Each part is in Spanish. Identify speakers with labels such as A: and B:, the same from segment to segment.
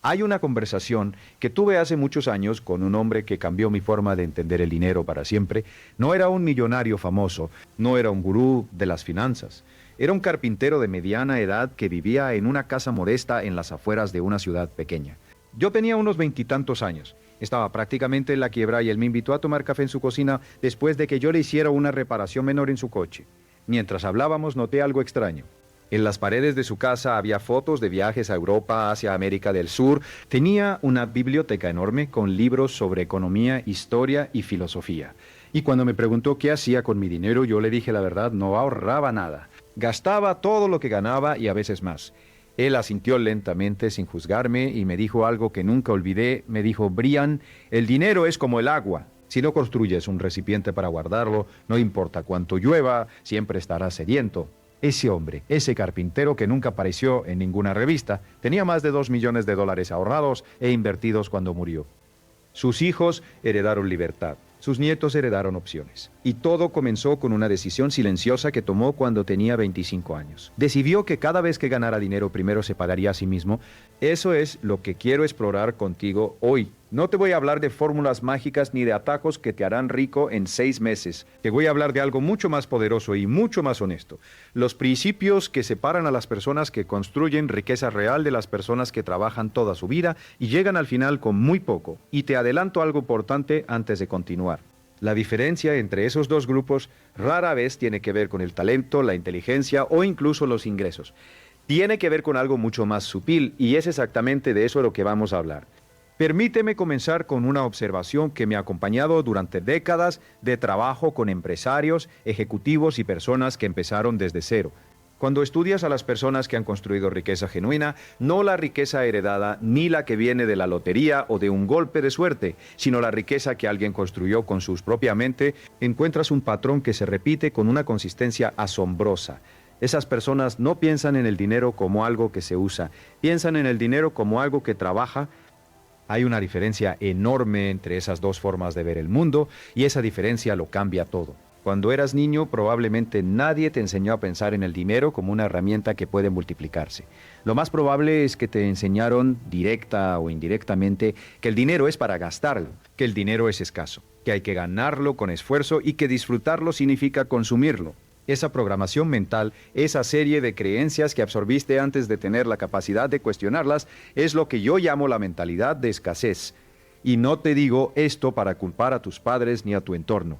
A: Hay una conversación que tuve hace muchos años con un hombre que cambió mi forma de entender el dinero para siempre. No era un millonario famoso, no era un gurú de las finanzas. Era un carpintero de mediana edad que vivía en una casa modesta en las afueras de una ciudad pequeña. Yo tenía unos veintitantos años. Estaba prácticamente en la quiebra y él me invitó a tomar café en su cocina después de que yo le hiciera una reparación menor en su coche. Mientras hablábamos noté algo extraño. En las paredes de su casa había fotos de viajes a Europa, Asia, América del Sur. Tenía una biblioteca enorme con libros sobre economía, historia y filosofía. Y cuando me preguntó qué hacía con mi dinero, yo le dije la verdad, no ahorraba nada. Gastaba todo lo que ganaba y a veces más. Él asintió lentamente sin juzgarme y me dijo algo que nunca olvidé. Me dijo, Brian, el dinero es como el agua. Si no construyes un recipiente para guardarlo, no importa cuánto llueva, siempre estarás sediento. Ese hombre, ese carpintero que nunca apareció en ninguna revista, tenía más de $2 millones ahorrados e invertidos cuando murió. Sus hijos heredaron libertad, sus nietos heredaron opciones. Y todo comenzó con una decisión silenciosa que tomó cuando tenía 25 años. Decidió que cada vez que ganara dinero primero se pagaría a sí mismo. Eso es lo que quiero explorar contigo hoy. No te voy a hablar de fórmulas mágicas ni de atajos que te harán rico en 6 meses. Te voy a hablar de algo mucho más poderoso y mucho más honesto. Los principios que separan a las personas que construyen riqueza real de las personas que trabajan toda su vida y llegan al final con muy poco. Y te adelanto algo importante antes de continuar. La diferencia entre esos dos grupos rara vez tiene que ver con el talento, la inteligencia o incluso los ingresos. Tiene que ver con algo mucho más sutil y es exactamente de eso de lo que vamos a hablar. Permíteme comenzar con una observación que me ha acompañado durante décadas de trabajo con empresarios, ejecutivos y personas que empezaron desde cero. Cuando estudias a las personas que han construido riqueza genuina, no la riqueza heredada ni la que viene de la lotería o de un golpe de suerte, sino la riqueza que alguien construyó con su propia mente, encuentras un patrón que se repite con una consistencia asombrosa. Esas personas no piensan en el dinero como algo que se usa, piensan en el dinero como algo que trabaja. Hay una diferencia enorme entre esas dos formas de ver el mundo y esa diferencia lo cambia todo. Cuando eras niño, probablemente nadie te enseñó a pensar en el dinero como una herramienta que puede multiplicarse. Lo más probable es que te enseñaron, directa o indirectamente, que el dinero es para gastarlo, que el dinero es escaso, que hay que ganarlo con esfuerzo y que disfrutarlo significa consumirlo. Esa programación mental, esa serie de creencias que absorbiste antes de tener la capacidad de cuestionarlas, es lo que yo llamo la mentalidad de escasez. Y no te digo esto para culpar a tus padres ni a tu entorno.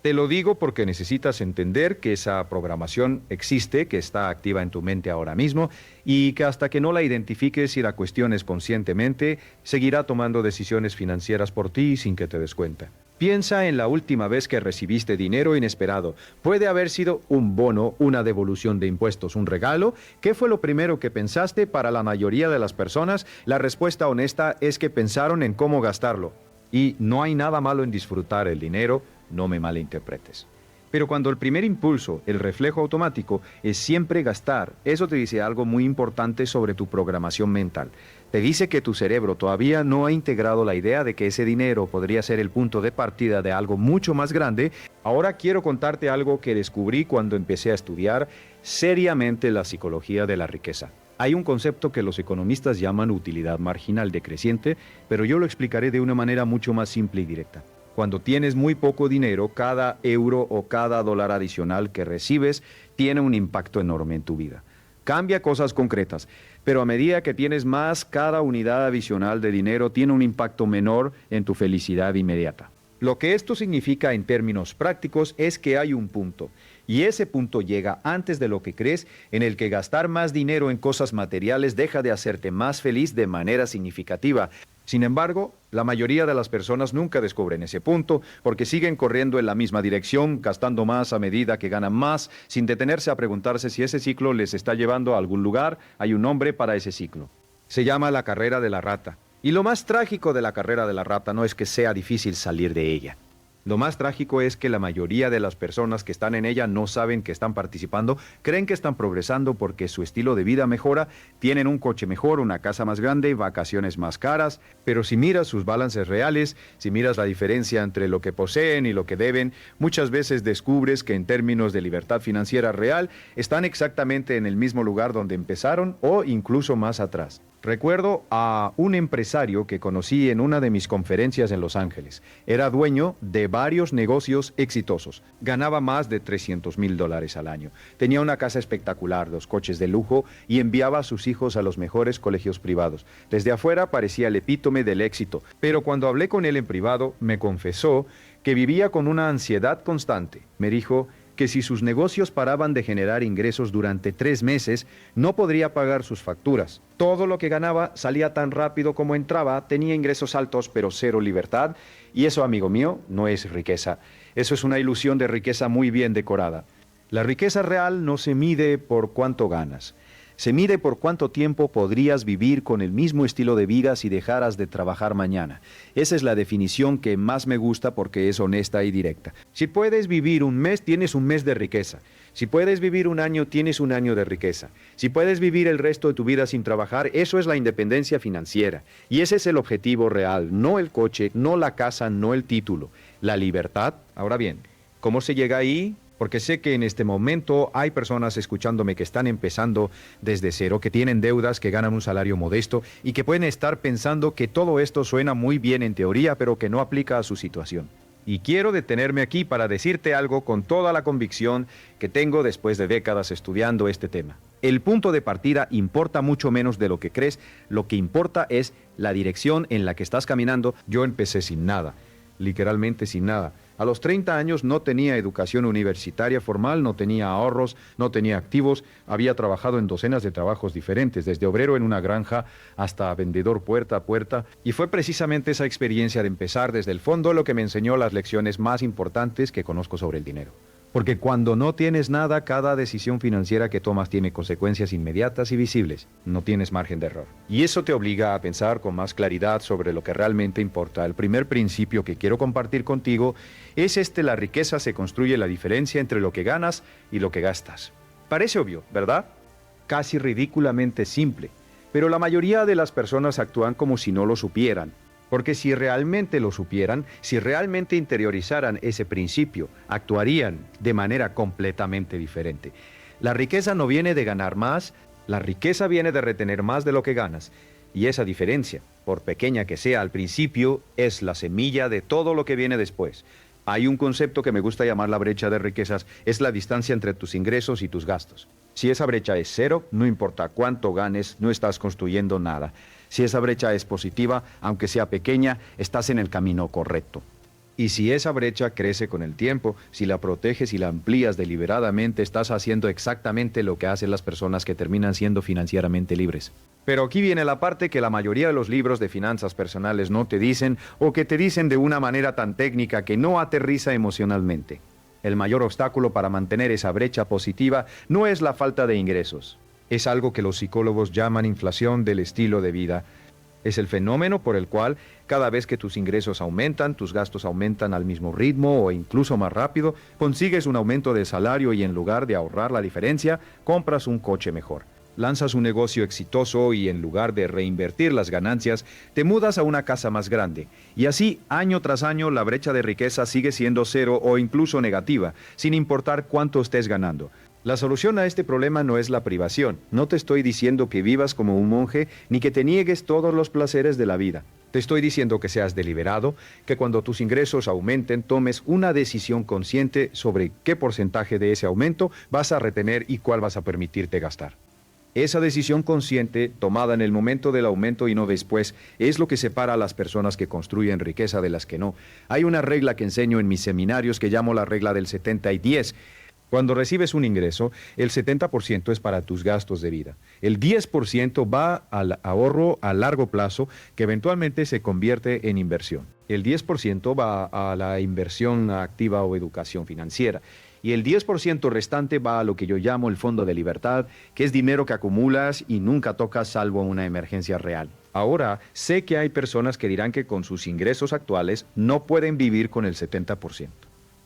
A: Te lo digo porque necesitas entender que esa programación existe, que está activa en tu mente ahora mismo, y que hasta que no la identifiques y la cuestiones conscientemente, seguirá tomando decisiones financieras por ti sin que te des cuenta. Piensa en la última vez que recibiste dinero inesperado. Puede haber sido un bono, una devolución de impuestos, un regalo. ¿Qué fue lo primero que pensaste? Para la mayoría de las personas, la respuesta honesta es que pensaron en cómo gastarlo. Y no hay nada malo en disfrutar el dinero, no me malinterpretes. Pero cuando el primer impulso, el reflejo automático, es siempre gastar, eso te dice algo muy importante sobre tu programación mental. Te dice que tu cerebro todavía no ha integrado la idea de que ese dinero podría ser el punto de partida de algo mucho más grande. Ahora quiero contarte algo que descubrí cuando empecé a estudiar seriamente la psicología de la riqueza. Hay un concepto que los economistas llaman utilidad marginal decreciente, pero yo lo explicaré de una manera mucho más simple y directa. Cuando tienes muy poco dinero, cada euro o cada dólar adicional que recibes tiene un impacto enorme en tu vida. Cambia cosas concretas, pero a medida que tienes más, cada unidad adicional de dinero tiene un impacto menor en tu felicidad inmediata. Lo que esto significa en términos prácticos es que hay un punto, y ese punto llega antes de lo que crees, en el que gastar más dinero en cosas materiales deja de hacerte más feliz de manera significativa. Sin embargo, la mayoría de las personas nunca descubren ese punto porque siguen corriendo en la misma dirección, gastando más a medida que ganan más, sin detenerse a preguntarse si ese ciclo les está llevando a algún lugar. Hay un nombre para ese ciclo. Se llama la carrera de la rata. Y lo más trágico de la carrera de la rata no es que sea difícil salir de ella. Lo más trágico es que la mayoría de las personas que están en ella no saben que están participando, creen que están progresando porque su estilo de vida mejora, tienen un coche mejor, una casa más grande, vacaciones más caras, pero si miras sus balances reales, si miras la diferencia entre lo que poseen y lo que deben, muchas veces descubres que en términos de libertad financiera real, están exactamente en el mismo lugar donde empezaron o incluso más atrás. Recuerdo a un empresario que conocí en una de mis conferencias en Los Ángeles. Era dueño de varios negocios exitosos. Ganaba más de $300,000 al año. Tenía una casa espectacular, 2 coches de lujo y enviaba a sus hijos a los mejores colegios privados. Desde afuera parecía el epítome del éxito, pero cuando hablé con él en privado, me confesó que vivía con una ansiedad constante. Me dijo que si sus negocios paraban de generar ingresos durante 3 meses, no podría pagar sus facturas. Todo lo que ganaba salía tan rápido como entraba, tenía ingresos altos pero cero libertad, y eso, amigo mío, no es riqueza. Eso es una ilusión de riqueza muy bien decorada. La riqueza real no se mide por cuánto ganas. Se mide por cuánto tiempo podrías vivir con el mismo estilo de vida si dejaras de trabajar mañana. Esa es la definición que más me gusta porque es honesta y directa. Si puedes vivir un mes, tienes un mes de riqueza. Si puedes vivir un año, tienes un año de riqueza. Si puedes vivir el resto de tu vida sin trabajar, eso es la independencia financiera. Y ese es el objetivo real, no el coche, no la casa, no el título. La libertad. Ahora bien, ¿cómo se llega ahí? Porque sé que en este momento hay personas escuchándome que están empezando desde cero, que tienen deudas, que ganan un salario modesto y que pueden estar pensando que todo esto suena muy bien en teoría, pero que no aplica a su situación. Y quiero detenerme aquí para decirte algo con toda la convicción que tengo después de décadas estudiando este tema. El punto de partida importa mucho menos de lo que crees, lo que importa es la dirección en la que estás caminando. Yo empecé sin nada, literalmente sin nada. A los 30 años no tenía educación universitaria formal, no tenía ahorros, no tenía activos, había trabajado en docenas de trabajos diferentes, desde obrero en una granja hasta vendedor puerta a puerta, y fue precisamente esa experiencia de empezar desde el fondo lo que me enseñó las lecciones más importantes que conozco sobre el dinero. Porque cuando no tienes nada, cada decisión financiera que tomas tiene consecuencias inmediatas y visibles. No tienes margen de error. Y eso te obliga a pensar con más claridad sobre lo que realmente importa. El primer principio que quiero compartir contigo es la riqueza se construye la diferencia entre lo que ganas y lo que gastas. Parece obvio, ¿verdad? Casi ridículamente simple. Pero la mayoría de las personas actúan como si no lo supieran. Porque si realmente lo supieran, si realmente interiorizaran ese principio, actuarían de manera completamente diferente. La riqueza no viene de ganar más, la riqueza viene de retener más de lo que ganas. Y esa diferencia, por pequeña que sea al principio, es la semilla de todo lo que viene después. Hay un concepto que me gusta llamar la brecha de riquezas, es la distancia entre tus ingresos y tus gastos. Si esa brecha es cero, no importa cuánto ganes, no estás construyendo nada. Si esa brecha es positiva, aunque sea pequeña, estás en el camino correcto. Y si esa brecha crece con el tiempo, si la proteges y la amplías deliberadamente, estás haciendo exactamente lo que hacen las personas que terminan siendo financieramente libres. Pero aquí viene la parte que la mayoría de los libros de finanzas personales no te dicen, o que te dicen de una manera tan técnica que no aterriza emocionalmente. El mayor obstáculo para mantener esa brecha positiva no es la falta de ingresos. Es algo que los psicólogos llaman inflación del estilo de vida. Es el fenómeno por el cual cada vez que tus ingresos aumentan, tus gastos aumentan al mismo ritmo o incluso más rápido, consigues un aumento de salario y en lugar de ahorrar la diferencia, compras un coche mejor. Lanzas un negocio exitoso y en lugar de reinvertir las ganancias, te mudas a una casa más grande. Y así, año tras año, la brecha de riqueza sigue siendo cero o incluso negativa, sin importar cuánto estés ganando. La solución a este problema no es la privación. No te estoy diciendo que vivas como un monje ni que te niegues todos los placeres de la vida. Te estoy diciendo que seas deliberado, que cuando tus ingresos aumenten tomes una decisión consciente sobre qué porcentaje de ese aumento vas a retener y cuál vas a permitirte gastar. Esa decisión consciente, tomada en el momento del aumento y no después, es lo que separa a las personas que construyen riqueza de las que no. Hay una regla que enseño en mis seminarios que llamo la regla del 70 y 10. Cuando recibes un ingreso, el 70% es para tus gastos de vida. El 10% va al ahorro a largo plazo que eventualmente se convierte en inversión. El 10% va a la inversión activa o educación financiera. Y el 10% restante va a lo que yo llamo el fondo de libertad, que es dinero que acumulas y nunca tocas salvo una emergencia real. Ahora, sé que hay personas que dirán que con sus ingresos actuales no pueden vivir con el 70%.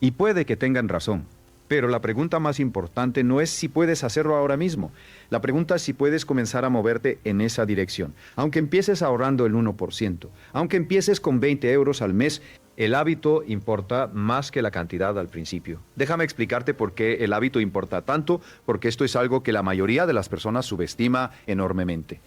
A: Y puede que tengan razón. Pero la pregunta más importante no es si puedes hacerlo ahora mismo. La pregunta es si puedes comenzar a moverte en esa dirección. Aunque empieces ahorrando el 1%, aunque empieces con 20 euros al mes, el hábito importa más que la cantidad al principio. Déjame explicarte por qué el hábito importa tanto, porque esto es algo que la mayoría de las personas subestima enormemente.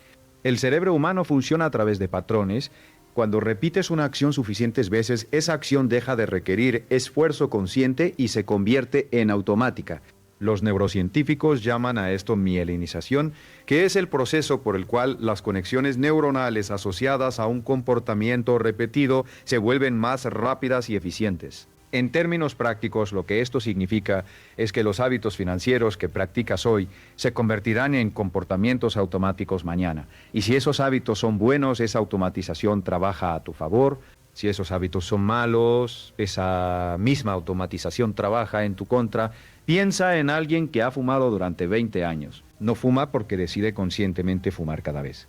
A: El cerebro humano funciona a través de patrones. Cuando repites una acción suficientes veces, esa acción deja de requerir esfuerzo consciente y se convierte en automática. Los neurocientíficos llaman a esto mielinización, que es el proceso por el cual las conexiones neuronales asociadas a un comportamiento repetido se vuelven más rápidas y eficientes. En términos prácticos, lo que esto significa es que los hábitos financieros que practicas hoy se convertirán en comportamientos automáticos mañana. Y si esos hábitos son buenos, esa automatización trabaja a tu favor. Si esos hábitos son malos, esa misma automatización trabaja en tu contra. Piensa en alguien que ha fumado durante 20 años. No fuma porque decide conscientemente fumar cada vez.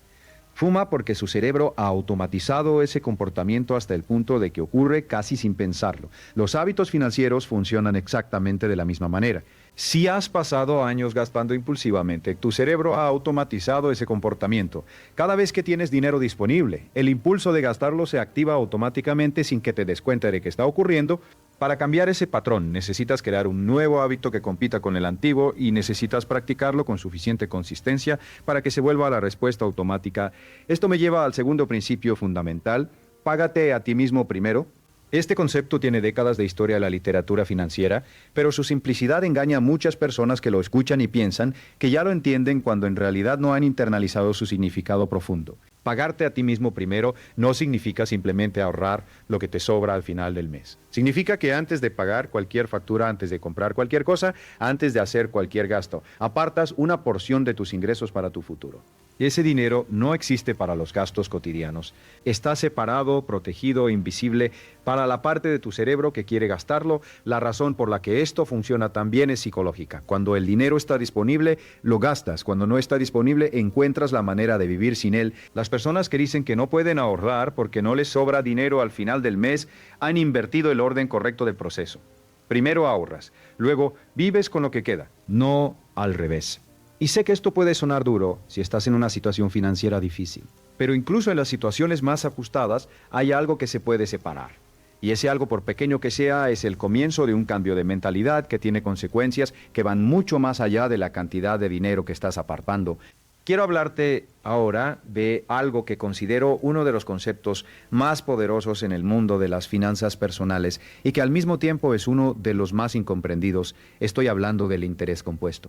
A: Fuma porque su cerebro ha automatizado ese comportamiento hasta el punto de que ocurre casi sin pensarlo. Los hábitos financieros funcionan exactamente de la misma manera. Si has pasado años gastando impulsivamente, tu cerebro ha automatizado ese comportamiento. Cada vez que tienes dinero disponible, el impulso de gastarlo se activa automáticamente sin que te des cuenta de que está ocurriendo. Para cambiar ese patrón, necesitas crear un nuevo hábito que compita con el antiguo y necesitas practicarlo con suficiente consistencia para que se vuelva la respuesta automática. Esto me lleva al segundo principio fundamental: págate a ti mismo primero. Este concepto tiene décadas de historia en la literatura financiera, pero su simplicidad engaña a muchas personas que lo escuchan y piensan que ya lo entienden cuando en realidad no han internalizado su significado profundo. Pagarte a ti mismo primero no significa simplemente ahorrar lo que te sobra al final del mes. Significa que antes de pagar cualquier factura, antes de comprar cualquier cosa, antes de hacer cualquier gasto, apartas una porción de tus ingresos para tu futuro. Ese dinero no existe para los gastos cotidianos. Está separado, protegido, invisible para la parte de tu cerebro que quiere gastarlo. La razón por la que esto funciona tan bien es psicológica. Cuando el dinero está disponible, lo gastas. Cuando no está disponible, encuentras la manera de vivir sin él. Las personas que dicen que no pueden ahorrar porque no les sobra dinero al final del mes han invertido el orden correcto del proceso. Primero ahorras, luego vives con lo que queda, no al revés. Y sé que esto puede sonar duro si estás en una situación financiera difícil, pero incluso en las situaciones más ajustadas hay algo que se puede separar. Y ese algo, por pequeño que sea, es el comienzo de un cambio de mentalidad que tiene consecuencias que van mucho más allá de la cantidad de dinero que estás apartando. Quiero hablarte ahora de algo que considero uno de los conceptos más poderosos en el mundo de las finanzas personales y que al mismo tiempo es uno de los más incomprendidos. Estoy hablando del interés compuesto.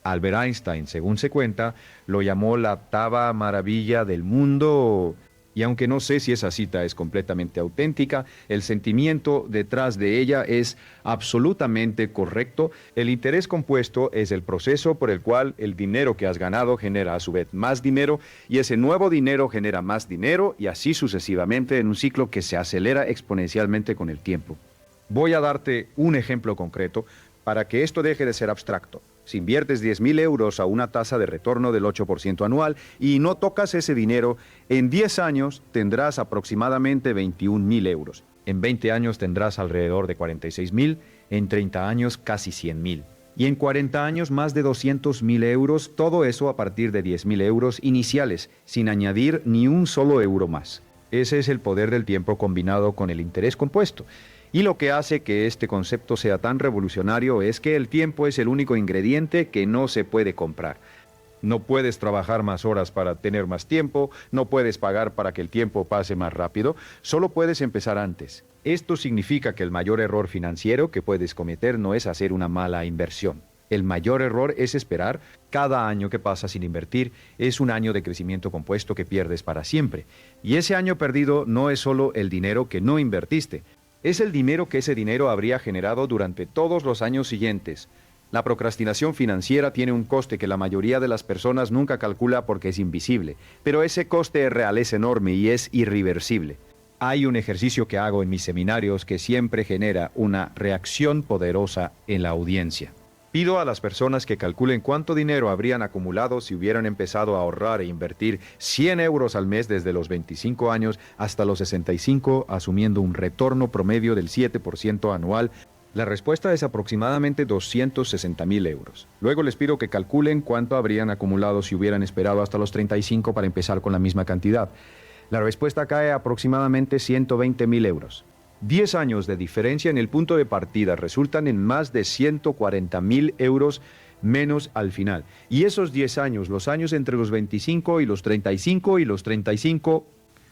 A: Albert Einstein, según se cuenta, lo llamó la octava maravilla del mundo. Y aunque no sé si esa cita es completamente auténtica, el sentimiento detrás de ella es absolutamente correcto. El interés compuesto es el proceso por el cual el dinero que has ganado genera a su vez más dinero y ese nuevo dinero genera más dinero y así sucesivamente en un ciclo que se acelera exponencialmente con el tiempo. Voy a darte un ejemplo concreto para que esto deje de ser abstracto. Si inviertes 10.000 euros a una tasa de retorno del 8% anual y no tocas ese dinero, en 10 años tendrás aproximadamente 21.000 euros. En 20 años tendrás alrededor de 46.000, en 30 años casi 100.000. Y en 40 años más de 200.000 euros, todo eso a partir de 10.000 euros iniciales, sin añadir ni un solo euro más. Ese es el poder del tiempo combinado con el interés compuesto. Y lo que hace que este concepto sea tan revolucionario es que el tiempo es el único ingrediente que no se puede comprar. No puedes trabajar más horas para tener más tiempo, no puedes pagar para que el tiempo pase más rápido, solo puedes empezar antes. Esto significa que el mayor error financiero que puedes cometer no es hacer una mala inversión. El mayor error es esperar. Cada año que pasa sin invertir es un año de crecimiento compuesto que pierdes para siempre. Y ese año perdido no es solo el dinero que no invertiste, es el dinero que ese dinero habría generado durante todos los años siguientes. La procrastinación financiera tiene un coste que la mayoría de las personas nunca calcula porque es invisible, pero ese coste real es enorme y es irreversible. Hay un ejercicio que hago en mis seminarios que siempre genera una reacción poderosa en la audiencia. Pido a las personas que calculen cuánto dinero habrían acumulado si hubieran empezado a ahorrar e invertir 100 euros al mes desde los 25 años hasta los 65, asumiendo un retorno promedio del 7% anual. La respuesta es aproximadamente 260.000 euros. Luego les pido que calculen cuánto habrían acumulado si hubieran esperado hasta los 35 para empezar con la misma cantidad. La respuesta cae a aproximadamente 120.000 euros. 10 años de diferencia en el punto de partida resultan en más de 140.000 euros menos al final. Y esos 10 años, los años entre los 25 y los 35 y los 35,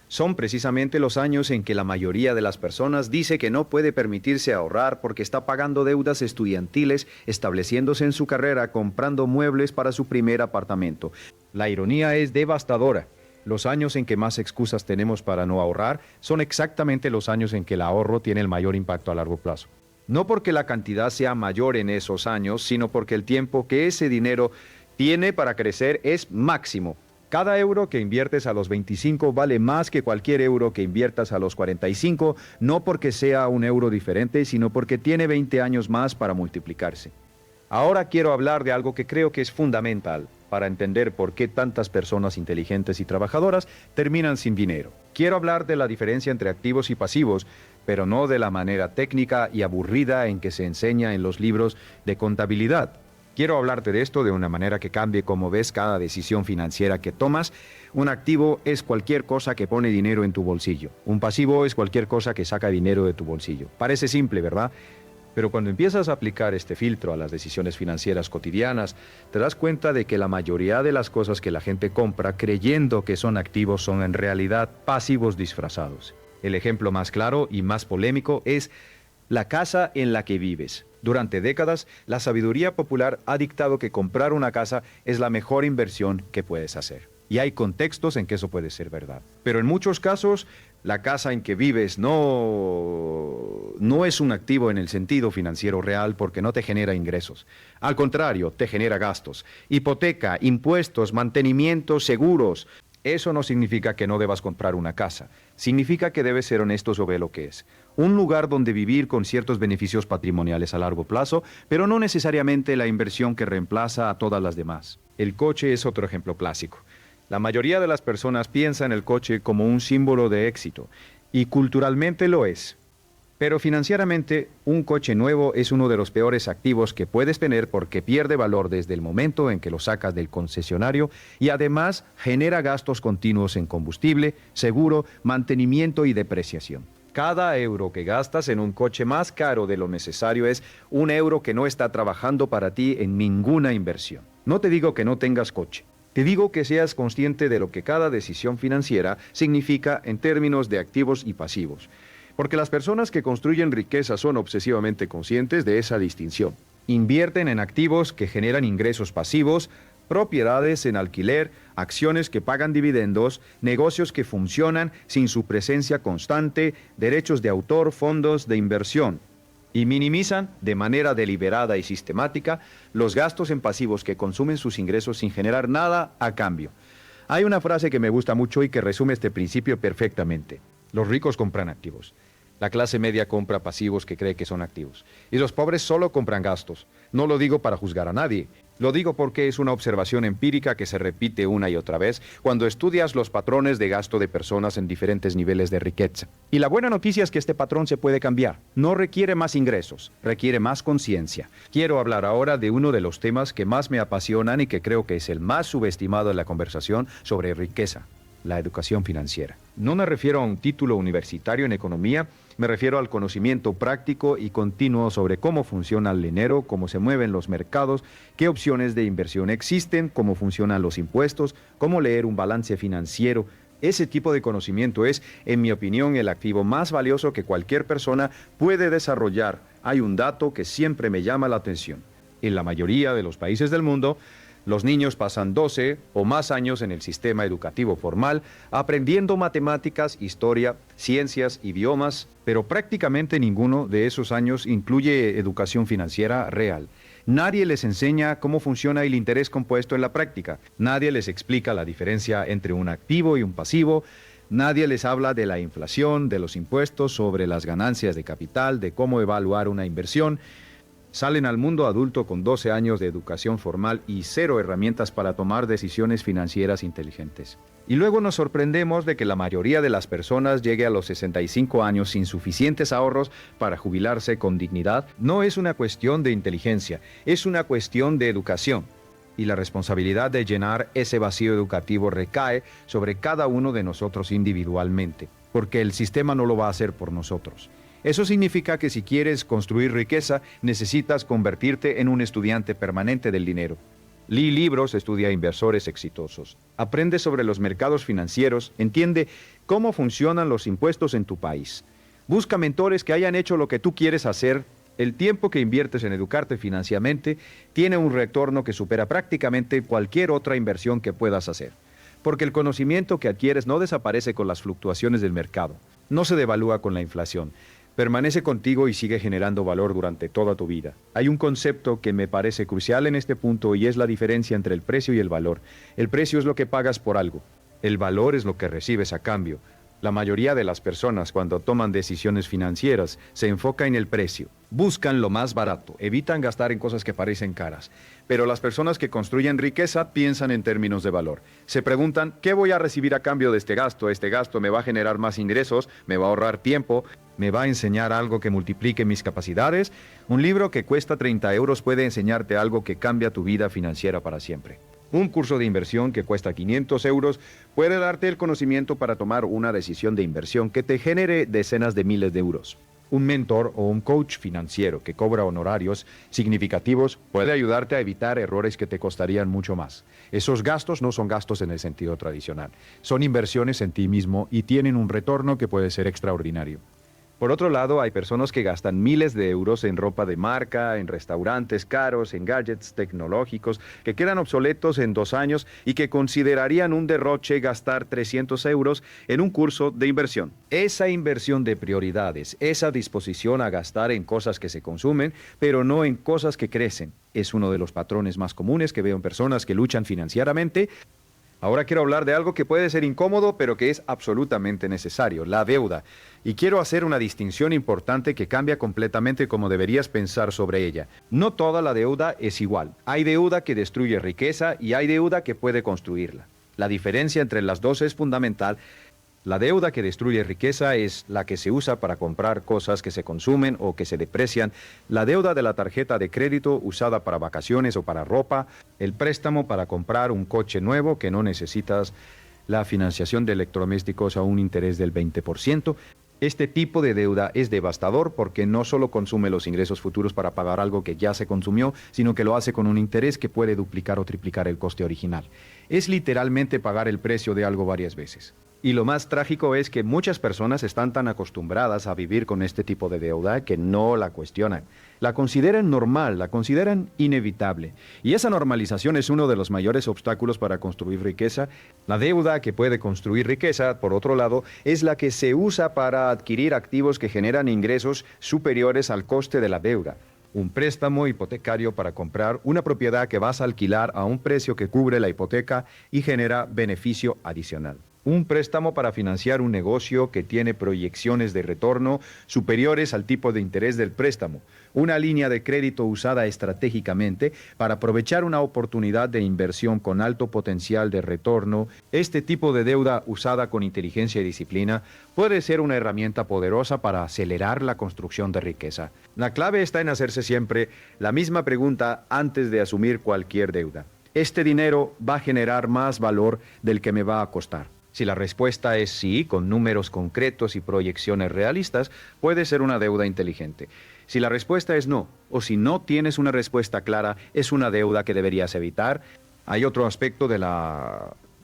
A: son precisamente los años en que la mayoría de las personas dice que no puede permitirse ahorrar porque está pagando deudas estudiantiles, estableciéndose en su carrera, comprando muebles para su primer apartamento. La ironía es devastadora. Los años en que más excusas tenemos para no ahorrar son exactamente los años en que el ahorro tiene el mayor impacto a largo plazo. No porque la cantidad sea mayor en esos años, sino porque el tiempo que ese dinero tiene para crecer es máximo. Cada euro que inviertes a los 25 vale más que cualquier euro que inviertas a los 45, no porque sea un euro diferente, sino porque tiene 20 años más para multiplicarse. Ahora quiero hablar de algo que creo que es fundamental para entender por qué tantas personas inteligentes y trabajadoras terminan sin dinero. Quiero hablar de la diferencia entre activos y pasivos, pero no de la manera técnica y aburrida en que se enseña en los libros de contabilidad. Quiero hablarte de esto de una manera que cambie cómo ves cada decisión financiera que tomas. Un activo es cualquier cosa que pone dinero en tu bolsillo. Un pasivo es cualquier cosa que saca dinero de tu bolsillo. Parece simple, ¿verdad? Pero cuando empiezas a aplicar este filtro a las decisiones financieras cotidianas, te das cuenta de que la mayoría de las cosas que la gente compra creyendo que son activos son en realidad pasivos disfrazados. El ejemplo más claro y más polémico es la casa en la que vives. Durante décadas, la sabiduría popular ha dictado que comprar una casa es la mejor inversión que puedes hacer. Y hay contextos en que eso puede ser verdad. Pero en muchos casos, la casa en que vives no es un activo en el sentido financiero real porque no te genera ingresos. Al contrario, te genera gastos. Hipoteca, impuestos, mantenimiento, seguros. Eso no significa que no debas comprar una casa. Significa que debes ser honesto sobre lo que es. Un lugar donde vivir con ciertos beneficios patrimoniales a largo plazo, pero no necesariamente la inversión que reemplaza a todas las demás. El coche es otro ejemplo clásico. La mayoría de las personas piensan el coche como un símbolo de éxito, y culturalmente lo es. Pero financieramente, un coche nuevo es uno de los peores activos que puedes tener porque pierde valor desde el momento en que lo sacas del concesionario y además genera gastos continuos en combustible, seguro, mantenimiento y depreciación. Cada euro que gastas en un coche más caro de lo necesario es un euro que no está trabajando para ti en ninguna inversión. No te digo que no tengas coche. Te digo que seas consciente de lo que cada decisión financiera significa en términos de activos y pasivos. Porque las personas que construyen riqueza son obsesivamente conscientes de esa distinción. Invierten en activos que generan ingresos pasivos, propiedades en alquiler, acciones que pagan dividendos, negocios que funcionan sin su presencia constante, derechos de autor, fondos de inversión. Y minimizan, de manera deliberada y sistemática, los gastos en pasivos que consumen sus ingresos sin generar nada a cambio. Hay una frase que me gusta mucho y que resume este principio perfectamente. Los ricos compran activos. La clase media compra pasivos que cree que son activos. Y los pobres solo compran gastos. No lo digo para juzgar a nadie. Lo digo porque es una observación empírica que se repite una y otra vez cuando estudias los patrones de gasto de personas en diferentes niveles de riqueza. Y la buena noticia es que este patrón se puede cambiar. No requiere más ingresos, requiere más conciencia. Quiero hablar ahora de uno de los temas que más me apasionan y que creo que es el más subestimado en la conversación sobre riqueza: la educación financiera. No me refiero a un título universitario en economía, me refiero al conocimiento práctico y continuo sobre cómo funciona el dinero, cómo se mueven los mercados, qué opciones de inversión existen, cómo funcionan los impuestos, cómo leer un balance financiero. Ese tipo de conocimiento es, en mi opinión, el activo más valioso que cualquier persona puede desarrollar. Hay un dato que siempre me llama la atención. En la mayoría de los países del mundo, los niños pasan 12 o más años en el sistema educativo formal aprendiendo matemáticas, historia, ciencias, idiomas, pero prácticamente ninguno de esos años incluye educación financiera real. Nadie les enseña cómo funciona el interés compuesto en la práctica. Nadie les explica la diferencia entre un activo y un pasivo. Nadie les habla de la inflación, de los impuestos sobre las ganancias de capital, de cómo evaluar una inversión. Salen al mundo adulto con 12 años de educación formal y 0 herramientas para tomar decisiones financieras inteligentes. Y luego nos sorprendemos de que la mayoría de las personas llegue a los 65 años sin suficientes ahorros para jubilarse con dignidad. No es una cuestión de inteligencia, es una cuestión de educación. Y la responsabilidad de llenar ese vacío educativo recae sobre cada uno de nosotros individualmente, porque el sistema no lo va a hacer por nosotros. Eso significa que si quieres construir riqueza, necesitas convertirte en un estudiante permanente del dinero. Lee libros, estudia inversores exitosos, aprende sobre los mercados financieros, entiende cómo funcionan los impuestos en tu país. Busca mentores que hayan hecho lo que tú quieres hacer. El tiempo que inviertes en educarte financieramente tiene un retorno que supera prácticamente cualquier otra inversión que puedas hacer. Porque el conocimiento que adquieres no desaparece con las fluctuaciones del mercado, no se devalúa con la inflación. Permanece contigo y sigue generando valor durante toda tu vida. Hay un concepto que me parece crucial en este punto y es la diferencia entre el precio y el valor. El precio es lo que pagas por algo. El valor es lo que recibes a cambio. La mayoría de las personas cuando toman decisiones financieras se enfoca en el precio. Buscan lo más barato, evitan gastar en cosas que parecen caras. Pero las personas que construyen riqueza piensan en términos de valor. Se preguntan, ¿qué voy a recibir a cambio de este gasto? Este gasto me va a generar más ingresos, me va a ahorrar tiempo, me va a enseñar algo que multiplique mis capacidades. Un libro que cuesta 30 euros puede enseñarte algo que cambia tu vida financiera para siempre. Un curso de inversión que cuesta 500 euros puede darte el conocimiento para tomar una decisión de inversión que te genere decenas de miles de euros. Un mentor o un coach financiero que cobra honorarios significativos puede ayudarte a evitar errores que te costarían mucho más. Esos gastos no son gastos en el sentido tradicional. Son inversiones en ti mismo y tienen un retorno que puede ser extraordinario. Por otro lado, hay personas que gastan miles de euros en ropa de marca, en restaurantes caros, en gadgets tecnológicos, que quedan obsoletos en 2 años y que considerarían un derroche gastar 300 euros en un curso de inversión. Esa inversión de prioridades, esa disposición a gastar en cosas que se consumen, pero no en cosas que crecen, es uno de los patrones más comunes que veo en personas que luchan financieramente. Ahora quiero hablar de algo que puede ser incómodo, pero que es absolutamente necesario, la deuda. Y quiero hacer una distinción importante que cambia completamente cómo deberías pensar sobre ella. No toda la deuda es igual. Hay deuda que destruye riqueza y hay deuda que puede construirla. La diferencia entre las dos es fundamental. La deuda que destruye riqueza es la que se usa para comprar cosas que se consumen o que se deprecian. La deuda de la tarjeta de crédito usada para vacaciones o para ropa. El préstamo para comprar un coche nuevo que no necesitas. La financiación de electrodomésticos a un interés del 20%. Este tipo de deuda es devastador porque no solo consume los ingresos futuros para pagar algo que ya se consumió, sino que lo hace con un interés que puede duplicar o triplicar el coste original. Es literalmente pagar el precio de algo varias veces. Y lo más trágico es que muchas personas están tan acostumbradas a vivir con este tipo de deuda que no la cuestionan. La consideran normal, la consideran inevitable. Y esa normalización es uno de los mayores obstáculos para construir riqueza. La deuda que puede construir riqueza, por otro lado, es la que se usa para adquirir activos que generan ingresos superiores al coste de la deuda. Un préstamo hipotecario para comprar una propiedad que vas a alquilar a un precio que cubre la hipoteca y genera beneficio adicional. Un préstamo para financiar un negocio que tiene proyecciones de retorno superiores al tipo de interés del préstamo. Una línea de crédito usada estratégicamente para aprovechar una oportunidad de inversión con alto potencial de retorno. Este tipo de deuda usada con inteligencia y disciplina puede ser una herramienta poderosa para acelerar la construcción de riqueza. La clave está en hacerse siempre la misma pregunta antes de asumir cualquier deuda. ¿Este dinero va a generar más valor del que me va a costar? Si la respuesta es sí, con números concretos y proyecciones realistas, puede ser una deuda inteligente. Si la respuesta es no, o si no tienes una respuesta clara, es una deuda que deberías evitar. Hay otro aspecto de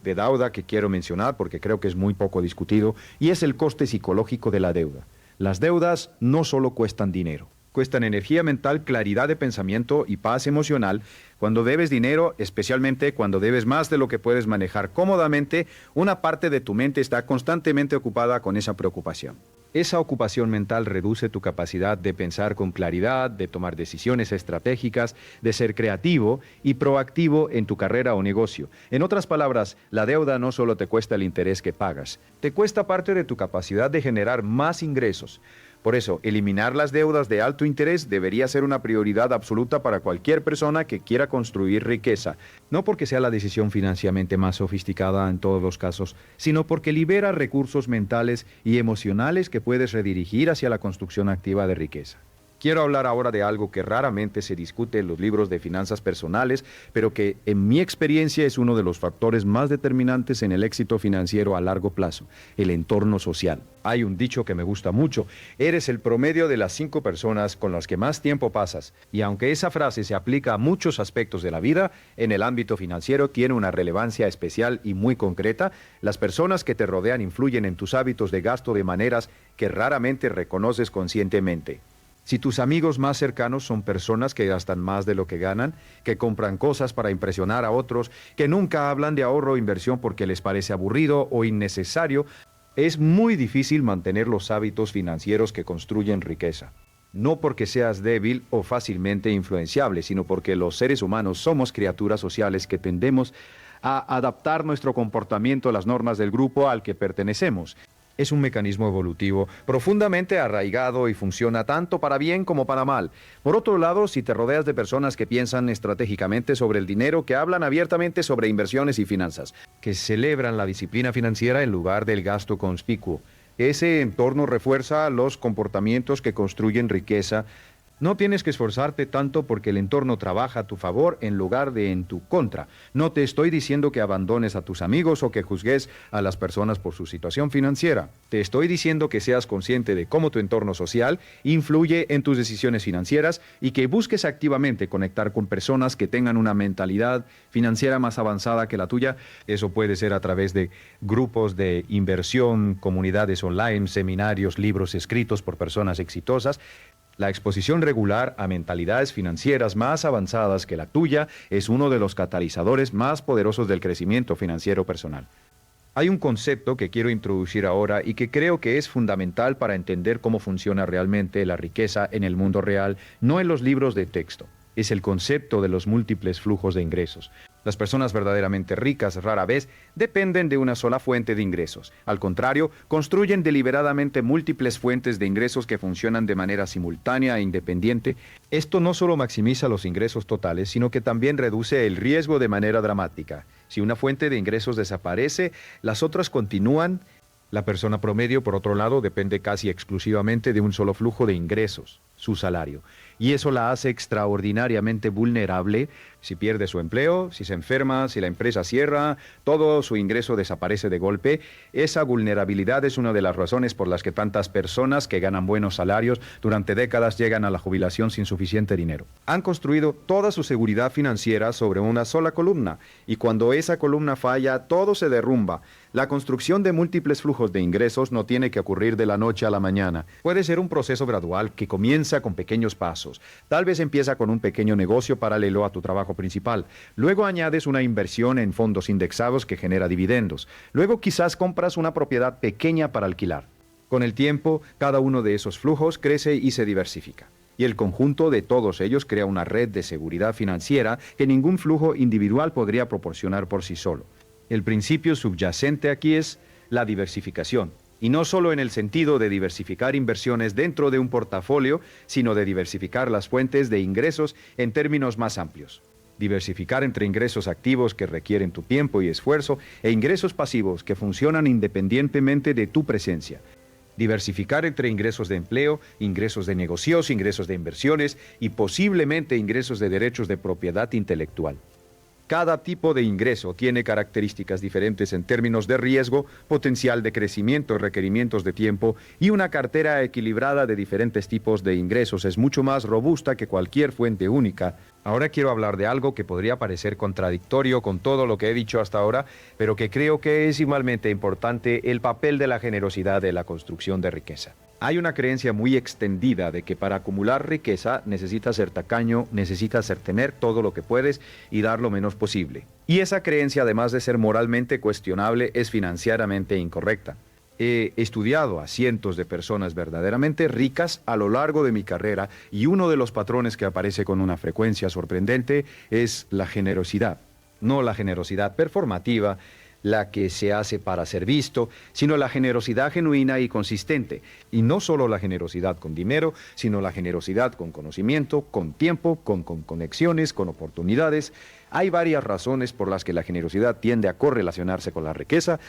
A: deuda que quiero mencionar porque creo que es muy poco discutido, y es el coste psicológico de la deuda. Las deudas no solo cuestan dinero. Cuestan energía mental, claridad de pensamiento y paz emocional. Cuando debes dinero, especialmente cuando debes más de lo que puedes manejar cómodamente, una parte de tu mente está constantemente ocupada con esa preocupación. Esa ocupación mental reduce tu capacidad de pensar con claridad, de tomar decisiones estratégicas, de ser creativo y proactivo en tu carrera o negocio. En otras palabras, la deuda no solo te cuesta el interés que pagas, te cuesta parte de tu capacidad de generar más ingresos. Por eso, eliminar las deudas de alto interés debería ser una prioridad absoluta para cualquier persona que quiera construir riqueza. No porque sea la decisión financieramente más sofisticada en todos los casos, sino porque libera recursos mentales y emocionales que puedes redirigir hacia la construcción activa de riqueza. Quiero hablar ahora de algo que raramente se discute en los libros de finanzas personales, pero que en mi experiencia es uno de los factores más determinantes en el éxito financiero a largo plazo, el entorno social. Hay un dicho que me gusta mucho: eres el promedio de las 5 personas con las que más tiempo pasas. Y aunque esa frase se aplica a muchos aspectos de la vida, en el ámbito financiero tiene una relevancia especial y muy concreta. Las personas que te rodean influyen en tus hábitos de gasto de maneras que raramente reconoces conscientemente. Si tus amigos más cercanos son personas que gastan más de lo que ganan, que compran cosas para impresionar a otros, que nunca hablan de ahorro o inversión porque les parece aburrido o innecesario, es muy difícil mantener los hábitos financieros que construyen riqueza. No porque seas débil o fácilmente influenciable, sino porque los seres humanos somos criaturas sociales que tendemos a adaptar nuestro comportamiento a las normas del grupo al que pertenecemos. Es un mecanismo evolutivo profundamente arraigado y funciona tanto para bien como para mal. Por otro lado, si te rodeas de personas que piensan estratégicamente sobre el dinero, que hablan abiertamente sobre inversiones y finanzas, que celebran la disciplina financiera en lugar del gasto conspicuo, ese entorno refuerza los comportamientos que construyen riqueza. No tienes que esforzarte tanto porque el entorno trabaja a tu favor en lugar de en tu contra. No te estoy diciendo que abandones a tus amigos o que juzgues a las personas por su situación financiera. Te estoy diciendo que seas consciente de cómo tu entorno social influye en tus decisiones financieras y que busques activamente conectar con personas que tengan una mentalidad financiera más avanzada que la tuya. Eso puede ser a través de grupos de inversión, comunidades online, seminarios, libros escritos por personas exitosas. La exposición regular a mentalidades financieras más avanzadas que la tuya es uno de los catalizadores más poderosos del crecimiento financiero personal. Hay un concepto que quiero introducir ahora y que creo que es fundamental para entender cómo funciona realmente la riqueza en el mundo real, no en los libros de texto. Es el concepto de los múltiples flujos de ingresos. Las personas verdaderamente ricas rara vez dependen de una sola fuente de ingresos. Al contrario, construyen deliberadamente múltiples fuentes de ingresos que funcionan de manera simultánea e independiente. Esto no solo maximiza los ingresos totales, sino que también reduce el riesgo de manera dramática. Si una fuente de ingresos desaparece, las otras continúan. La persona promedio, por otro lado, depende casi exclusivamente de un solo flujo de ingresos, su salario. Y eso la hace extraordinariamente vulnerable. Si pierde su empleo, si se enferma, si la empresa cierra, todo su ingreso desaparece de golpe. Esa vulnerabilidad es una de las razones por las que tantas personas que ganan buenos salarios durante décadas llegan a la jubilación sin suficiente dinero. Han construido toda su seguridad financiera sobre una sola columna, y cuando esa columna falla, todo se derrumba. La construcción de múltiples flujos de ingresos no tiene que ocurrir de la noche a la mañana. Puede ser un proceso gradual que comienza con pequeños pasos. Tal vez empieza con un pequeño negocio paralelo a tu trabajo principal. Luego añades una inversión en fondos indexados que genera dividendos. Luego quizás compras una propiedad pequeña para alquilar. Con el tiempo, cada uno de esos flujos crece y se diversifica. Y el conjunto de todos ellos crea una red de seguridad financiera que ningún flujo individual podría proporcionar por sí solo. El principio subyacente aquí es la diversificación. Y no solo en el sentido de diversificar inversiones dentro de un portafolio, sino de diversificar las fuentes de ingresos en términos más amplios. Diversificar entre ingresos activos que requieren tu tiempo y esfuerzo e ingresos pasivos que funcionan independientemente de tu presencia. Diversificar entre ingresos de empleo, ingresos de negocios, ingresos de inversiones y posiblemente ingresos de derechos de propiedad intelectual. Cada tipo de ingreso tiene características diferentes en términos de riesgo, potencial de crecimiento, requerimientos de tiempo, y una cartera equilibrada de diferentes tipos de ingresos es mucho más robusta que cualquier fuente única. Ahora quiero hablar de algo que podría parecer contradictorio con todo lo que he dicho hasta ahora, pero que creo que es igualmente importante: el papel de la generosidad en la construcción de riqueza. Hay una creencia muy extendida de que para acumular riqueza necesitas ser tacaño, necesitas tener todo lo que puedes y dar lo menos posible. Y esa creencia, además de ser moralmente cuestionable, es financieramente incorrecta. He estudiado a cientos de personas verdaderamente ricas a lo largo de mi carrera, y uno de los patrones que aparece con una frecuencia sorprendente es la generosidad. No la generosidad performativa, la que se hace para ser visto, sino la generosidad genuina y consistente. Y no solo la generosidad con dinero, sino la generosidad con conocimiento, con tiempo, con conexiones, con oportunidades. Hay varias razones por las que la generosidad tiende a correlacionarse con la riqueza.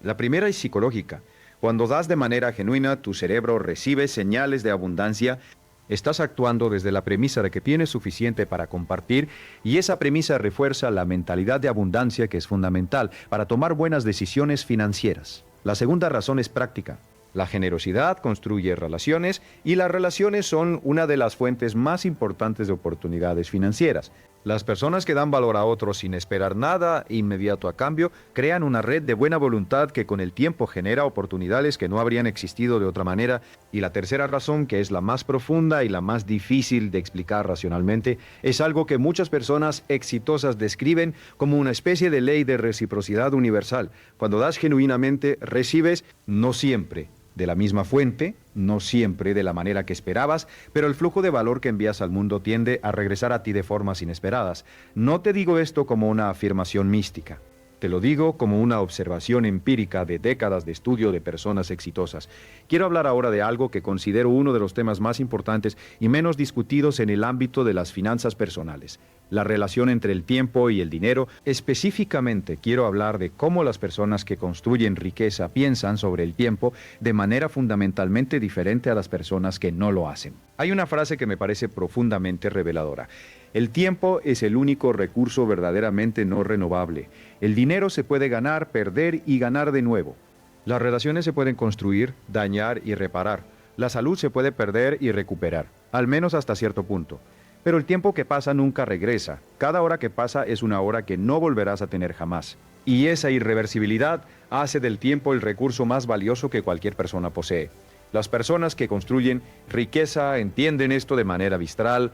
A: La primera es psicológica. Cuando das de manera genuina, tu cerebro recibe señales de abundancia Estás actuando desde la premisa de que tienes suficiente para compartir y esa premisa refuerza la mentalidad de abundancia que es fundamental para tomar buenas decisiones financieras. La segunda razón es práctica. La generosidad construye relaciones y las relaciones son una de las fuentes más importantes de oportunidades financieras. Las personas que dan valor a otros sin esperar nada inmediato a cambio crean una red de buena voluntad que con el tiempo genera oportunidades que no habrían existido de otra manera. Y la tercera razón, que es la más profunda y la más difícil de explicar racionalmente, es algo que muchas personas exitosas describen como una especie de ley de reciprocidad universal. Cuando das genuinamente, recibes, no siempre de la misma fuente, no siempre de la manera que esperabas, pero el flujo de valor que envías al mundo tiende a regresar a ti de formas inesperadas. No te digo esto como una afirmación mística. Te lo digo como una observación empírica de décadas de estudio de personas exitosas. Quiero hablar ahora de algo que considero uno de los temas más importantes y menos discutidos en el ámbito de las finanzas personales: la relación entre el tiempo y el dinero. Específicamente quiero hablar de cómo las personas que construyen riqueza piensan sobre el tiempo de manera fundamentalmente diferente a las personas que no lo hacen. Hay una frase que me parece profundamente reveladora. El tiempo es el único recurso verdaderamente no renovable. El dinero se puede ganar, perder y ganar de nuevo. Las relaciones se pueden construir, dañar y reparar. La salud se puede perder y recuperar, al menos hasta cierto punto. Pero el tiempo que pasa nunca regresa. Cada hora que pasa es una hora que no volverás a tener jamás. Y esa irreversibilidad hace del tiempo el recurso más valioso que cualquier persona posee. Las personas que construyen riqueza entienden esto de manera visceral.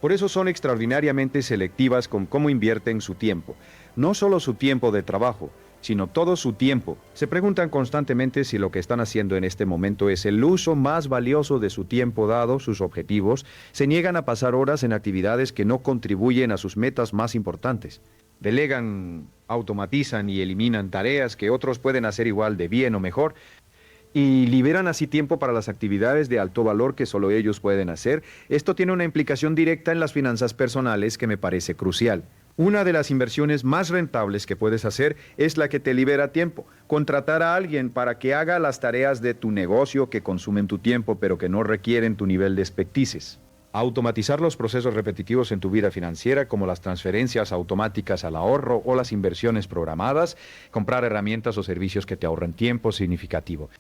A: Por eso son extraordinariamente selectivas con cómo invierten su tiempo. No solo su tiempo de trabajo, sino todo su tiempo. Se preguntan constantemente si lo que están haciendo en este momento es el uso más valioso de su tiempo dado sus objetivos. Se niegan a pasar horas en actividades que no contribuyen a sus metas más importantes. Delegan, automatizan y eliminan tareas que otros pueden hacer igual de bien o mejor, y liberan así tiempo para las actividades de alto valor que solo ellos pueden hacer. Esto tiene una implicación directa en las finanzas personales que me parece crucial. Una de las inversiones más rentables que puedes hacer es la que te libera tiempo. Contratar a alguien para que haga las tareas de tu negocio que consumen tu tiempo pero que no requieren tu nivel de expertices. Automatizar los procesos repetitivos en tu vida financiera, como las transferencias automáticas al ahorro o las inversiones programadas. Comprar herramientas o servicios que te ahorran tiempo significativo.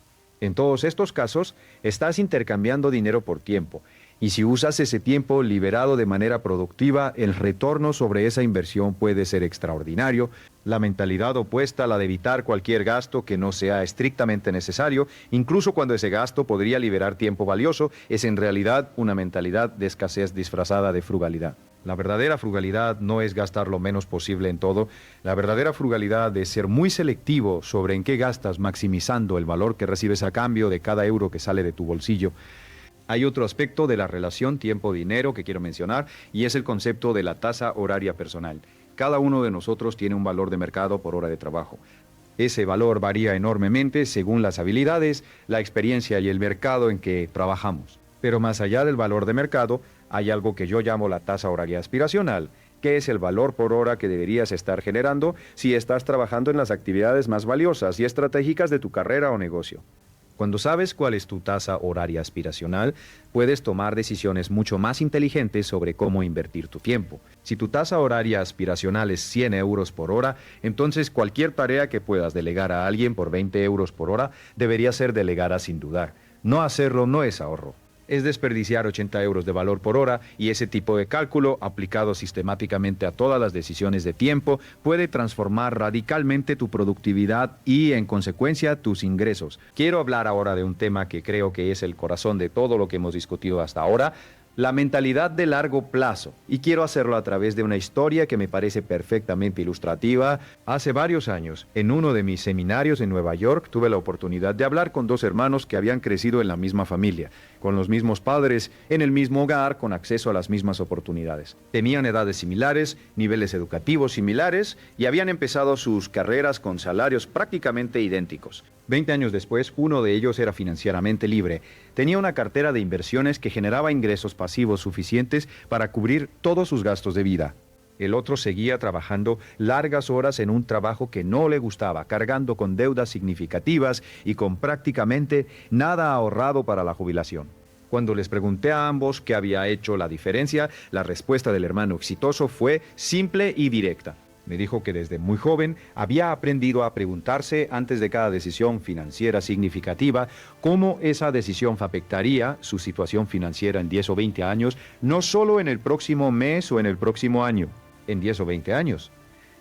A: En todos estos casos, estás intercambiando dinero por tiempo. Y si usas ese tiempo liberado de manera productiva, el retorno sobre esa inversión puede ser extraordinario. La mentalidad opuesta a la de evitar cualquier gasto que no sea estrictamente necesario, incluso cuando ese gasto podría liberar tiempo valioso, es en realidad una mentalidad de escasez disfrazada de frugalidad. La verdadera frugalidad no es gastar lo menos posible en todo. La verdadera frugalidad es ser muy selectivo sobre en qué gastas, maximizando el valor que recibes a cambio de cada euro que sale de tu bolsillo. Hay otro aspecto de la relación tiempo-dinero que quiero mencionar, y es el concepto de la tasa horaria personal. Cada uno de nosotros tiene un valor de mercado por hora de trabajo. Ese valor varía enormemente según las habilidades, la experiencia y el mercado en que trabajamos. Pero más allá del valor de mercado, hay algo que yo llamo la tasa horaria aspiracional, que es el valor por hora que deberías estar generando si estás trabajando en las actividades más valiosas y estratégicas de tu carrera o negocio. Cuando sabes cuál es tu tasa horaria aspiracional, puedes tomar decisiones mucho más inteligentes sobre cómo invertir tu tiempo. Si tu tasa horaria aspiracional es 100 euros por hora, entonces cualquier tarea que puedas delegar a alguien por 20 euros por hora debería ser delegada sin dudar. No hacerlo no es ahorro. Es desperdiciar 80 euros de valor por hora, y ese tipo de cálculo, aplicado sistemáticamente a todas las decisiones de tiempo, puede transformar radicalmente tu productividad y, en consecuencia, tus ingresos. Quiero hablar ahora de un tema que creo que es el corazón de todo lo que hemos discutido hasta ahora: la mentalidad de largo plazo. Y quiero hacerlo a través de una historia que me parece perfectamente ilustrativa. Hace varios años, en uno de mis seminarios en Nueva York, tuve la oportunidad de hablar con dos hermanos que habían crecido en la misma familia, con los mismos padres, en el mismo hogar, con acceso a las mismas oportunidades. Tenían edades similares, niveles educativos similares y habían empezado sus carreras con salarios prácticamente idénticos. 20 años después, uno de ellos era financieramente libre. Tenía una cartera de inversiones que generaba ingresos pasivos suficientes para cubrir todos sus gastos de vida. El otro seguía trabajando largas horas en un trabajo que no le gustaba, cargando con deudas significativas y con prácticamente nada ahorrado para la jubilación. Cuando les pregunté a ambos qué había hecho la diferencia, la respuesta del hermano exitoso fue simple y directa. Me dijo que desde muy joven había aprendido a preguntarse antes de cada decisión financiera significativa cómo esa decisión afectaría su situación financiera en 10 o 20 años, no solo en el próximo mes o en el próximo año, en 10 o 20 años.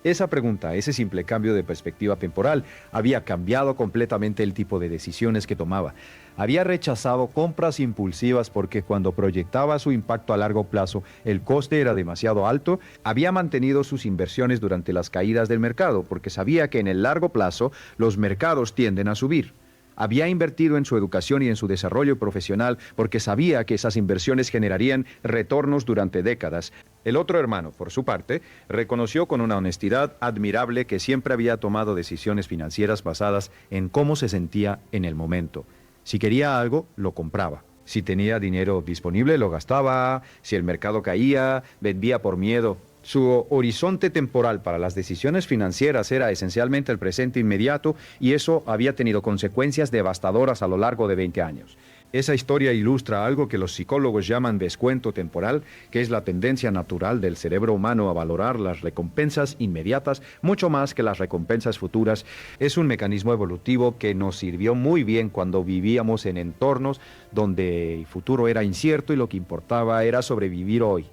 A: Esa pregunta, ese simple cambio de perspectiva temporal, había cambiado completamente el tipo de decisiones que tomaba. Había rechazado compras impulsivas porque cuando proyectaba su impacto a largo plazo, el coste era demasiado alto. Había mantenido sus inversiones durante las caídas del mercado porque sabía que en el largo plazo los mercados tienden a subir. Había invertido en su educación y en su desarrollo profesional porque sabía que esas inversiones generarían retornos durante décadas. El otro hermano, por su parte, reconoció con una honestidad admirable que siempre había tomado decisiones financieras basadas en cómo se sentía en el momento. Si quería algo, lo compraba. Si tenía dinero disponible, lo gastaba. Si el mercado caía, vendía por miedo. Su horizonte temporal para las decisiones financieras era esencialmente el presente inmediato y eso había tenido consecuencias devastadoras a lo largo de 20 años. Esa historia ilustra algo que los psicólogos llaman descuento temporal, que es la tendencia natural del cerebro humano a valorar las recompensas inmediatas mucho más que las recompensas futuras. Es un mecanismo evolutivo que nos sirvió muy bien cuando vivíamos en entornos donde el futuro era incierto y lo que importaba era sobrevivir hoy.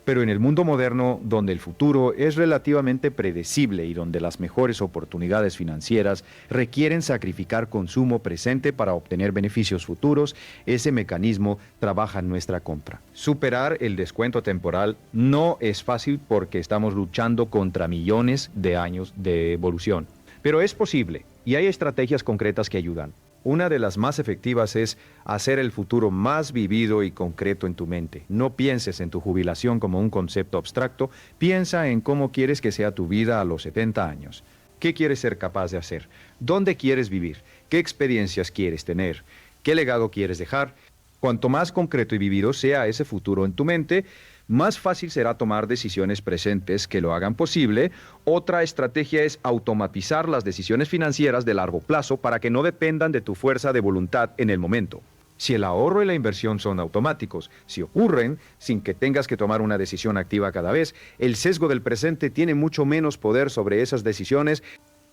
A: Pero en el mundo moderno, donde el futuro es relativamente predecible y donde las mejores oportunidades financieras requieren sacrificar consumo presente para obtener beneficios futuros, ese mecanismo trabaja en nuestra contra. Superar el descuento temporal no es fácil porque estamos luchando contra millones de años de evolución. Pero es posible y hay estrategias concretas que ayudan. Una de las más efectivas es hacer el futuro más vivido y concreto en tu mente. No pienses en tu jubilación como un concepto abstracto, piensa en cómo quieres que sea tu vida a los 70 años. ¿Qué quieres ser capaz de hacer? ¿Dónde quieres vivir? ¿Qué experiencias quieres tener? ¿Qué legado quieres dejar? Cuanto más concreto y vivido sea ese futuro en tu mente, más fácil será tomar decisiones presentes que lo hagan posible. Otra estrategia es automatizar las decisiones financieras de largo plazo para que no dependan de tu fuerza de voluntad en el momento. Si el ahorro y la inversión son automáticos, si ocurren sin que tengas que tomar una decisión activa cada vez, el sesgo del presente tiene mucho menos poder sobre esas decisiones.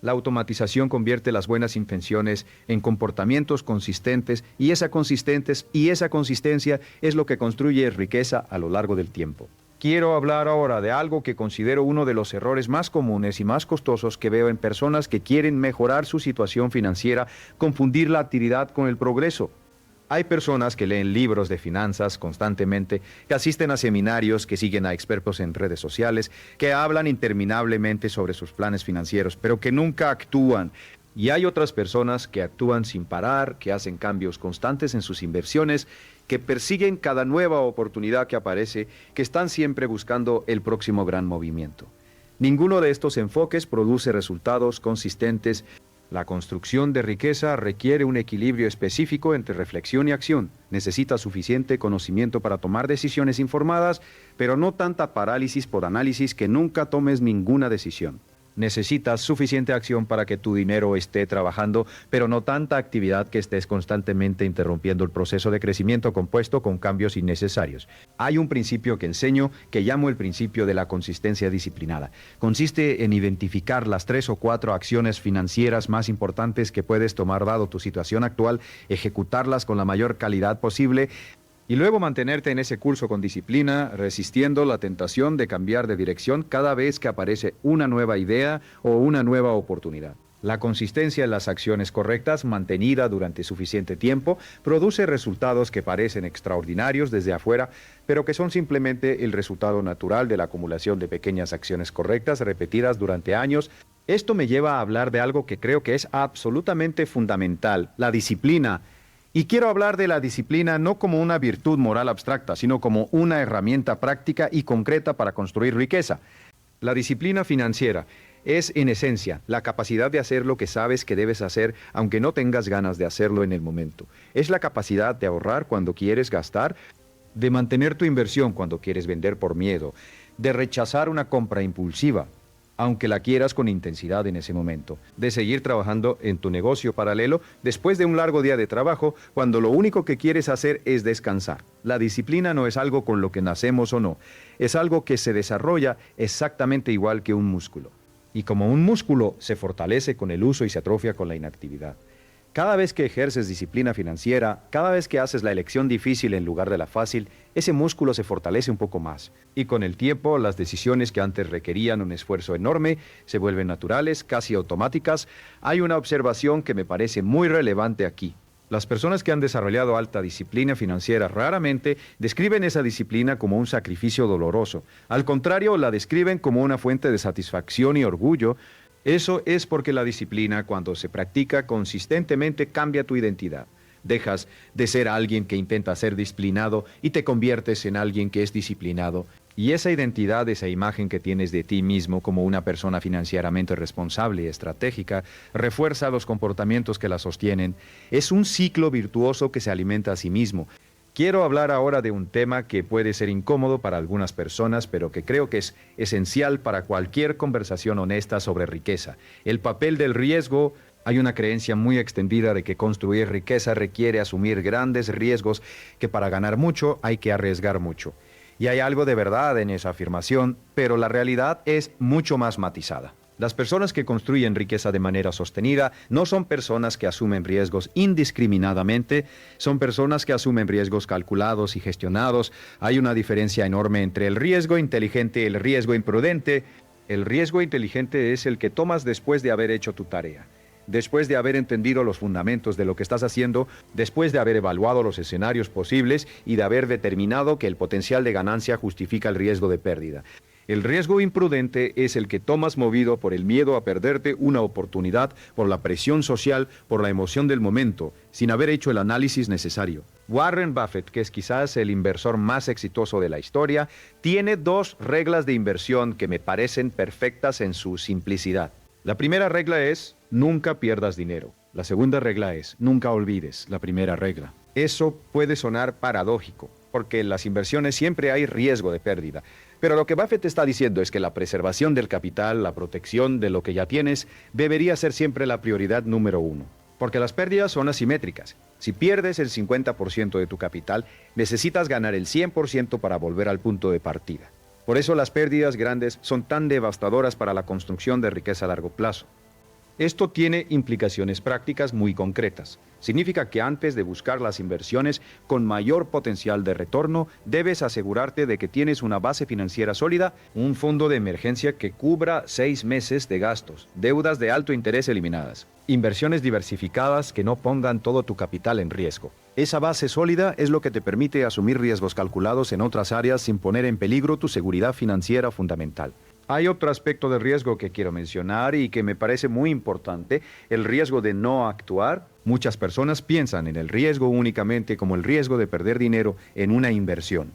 A: La automatización convierte las buenas intenciones en comportamientos consistentes y esa consistencia es lo que construye riqueza a lo largo del tiempo. Quiero hablar ahora de algo que considero uno de los errores más comunes y más costosos que veo en personas que quieren mejorar su situación financiera, confundir la actividad con el progreso. Hay personas que leen libros de finanzas constantemente, que asisten a seminarios, que siguen a expertos en redes sociales, que hablan interminablemente sobre sus planes financieros, pero que nunca actúan. Y hay otras personas que actúan sin parar, que hacen cambios constantes en sus inversiones, que persiguen cada nueva oportunidad que aparece, que están siempre buscando el próximo gran movimiento. Ninguno de estos enfoques produce resultados consistentes. La construcción de riqueza requiere un equilibrio específico entre reflexión y acción. Necesita suficiente conocimiento para tomar decisiones informadas, pero no tanta parálisis por análisis que nunca tomes ninguna decisión. Necesitas suficiente acción para que tu dinero esté trabajando, pero no tanta actividad que estés constantemente interrumpiendo el proceso de crecimiento compuesto con cambios innecesarios. Hay un principio que enseño que llamo el principio de la consistencia disciplinada. Consiste en identificar las 3 o 4 acciones financieras más importantes que puedes tomar dado tu situación actual, ejecutarlas con la mayor calidad posible, y luego mantenerte en ese curso con disciplina, resistiendo la tentación de cambiar de dirección cada vez que aparece una nueva idea o una nueva oportunidad. La consistencia en las acciones correctas, mantenida durante suficiente tiempo, produce resultados que parecen extraordinarios desde afuera, pero que son simplemente el resultado natural de la acumulación de pequeñas acciones correctas repetidas durante años. Esto me lleva a hablar de algo que creo que es absolutamente fundamental, la disciplina. Y quiero hablar de la disciplina no como una virtud moral abstracta, sino como una herramienta práctica y concreta para construir riqueza. La disciplina financiera es, en esencia, la capacidad de hacer lo que sabes que debes hacer, aunque no tengas ganas de hacerlo en el momento. Es la capacidad de ahorrar cuando quieres gastar, de mantener tu inversión cuando quieres vender por miedo, de rechazar una compra impulsiva, aunque la quieras con intensidad en ese momento, de seguir trabajando en tu negocio paralelo después de un largo día de trabajo, cuando lo único que quieres hacer es descansar. La disciplina no es algo con lo que nacemos o no, es algo que se desarrolla exactamente igual que un músculo. Y como un músculo se fortalece con el uso y se atrofia con la inactividad. Cada vez que ejerces disciplina financiera, cada vez que haces la elección difícil en lugar de la fácil, ese músculo se fortalece un poco más. Y con el tiempo, las decisiones que antes requerían un esfuerzo enorme se vuelven naturales, casi automáticas. Hay una observación que me parece muy relevante aquí. Las personas que han desarrollado alta disciplina financiera raramente describen esa disciplina como un sacrificio doloroso. Al contrario, la describen como una fuente de satisfacción y orgullo. Eso es porque la disciplina, cuando se practica consistentemente, cambia tu identidad. Dejas de ser alguien que intenta ser disciplinado y te conviertes en alguien que es disciplinado. Y esa identidad, esa imagen que tienes de ti mismo como una persona financieramente responsable y estratégica, refuerza los comportamientos que la sostienen. Es un ciclo virtuoso que se alimenta a sí mismo. Quiero hablar ahora de un tema que puede ser incómodo para algunas personas, pero que creo que es esencial para cualquier conversación honesta sobre riqueza. El papel del riesgo. Hay una creencia muy extendida de que construir riqueza requiere asumir grandes riesgos, que para ganar mucho hay que arriesgar mucho. Y hay algo de verdad en esa afirmación, pero la realidad es mucho más matizada. Las personas que construyen riqueza de manera sostenida no son personas que asumen riesgos indiscriminadamente, son personas que asumen riesgos calculados y gestionados. Hay una diferencia enorme entre el riesgo inteligente y el riesgo imprudente. El riesgo inteligente es el que tomas después de haber hecho tu tarea, después de haber entendido los fundamentos de lo que estás haciendo, después de haber evaluado los escenarios posibles y de haber determinado que el potencial de ganancia justifica el riesgo de pérdida. El riesgo imprudente es el que tomas movido por el miedo a perderte una oportunidad, por la presión social, por la emoción del momento, sin haber hecho el análisis necesario. Warren Buffett, que es quizás el inversor más exitoso de la historia, tiene dos reglas de inversión que me parecen perfectas en su simplicidad. La primera regla es: nunca pierdas dinero. La segunda regla es: nunca olvides la primera regla. Eso puede sonar paradójico, porque en las inversiones siempre hay riesgo de pérdida. Pero lo que Buffett está diciendo es que la preservación del capital, la protección de lo que ya tienes, debería ser siempre la prioridad número uno. Porque las pérdidas son asimétricas. Si pierdes el 50% de tu capital, necesitas ganar el 100% para volver al punto de partida. Por eso las pérdidas grandes son tan devastadoras para la construcción de riqueza a largo plazo. Esto tiene implicaciones prácticas muy concretas. Significa que antes de buscar las inversiones con mayor potencial de retorno, debes asegurarte de que tienes una base financiera sólida, un fondo de emergencia que cubra 6 meses de gastos, deudas de alto interés eliminadas, inversiones diversificadas que no pongan todo tu capital en riesgo. Esa base sólida es lo que te permite asumir riesgos calculados en otras áreas sin poner en peligro tu seguridad financiera fundamental. Hay otro aspecto de riesgo que quiero mencionar y que me parece muy importante: el riesgo de no actuar. Muchas personas piensan en el riesgo únicamente como el riesgo de perder dinero en una inversión.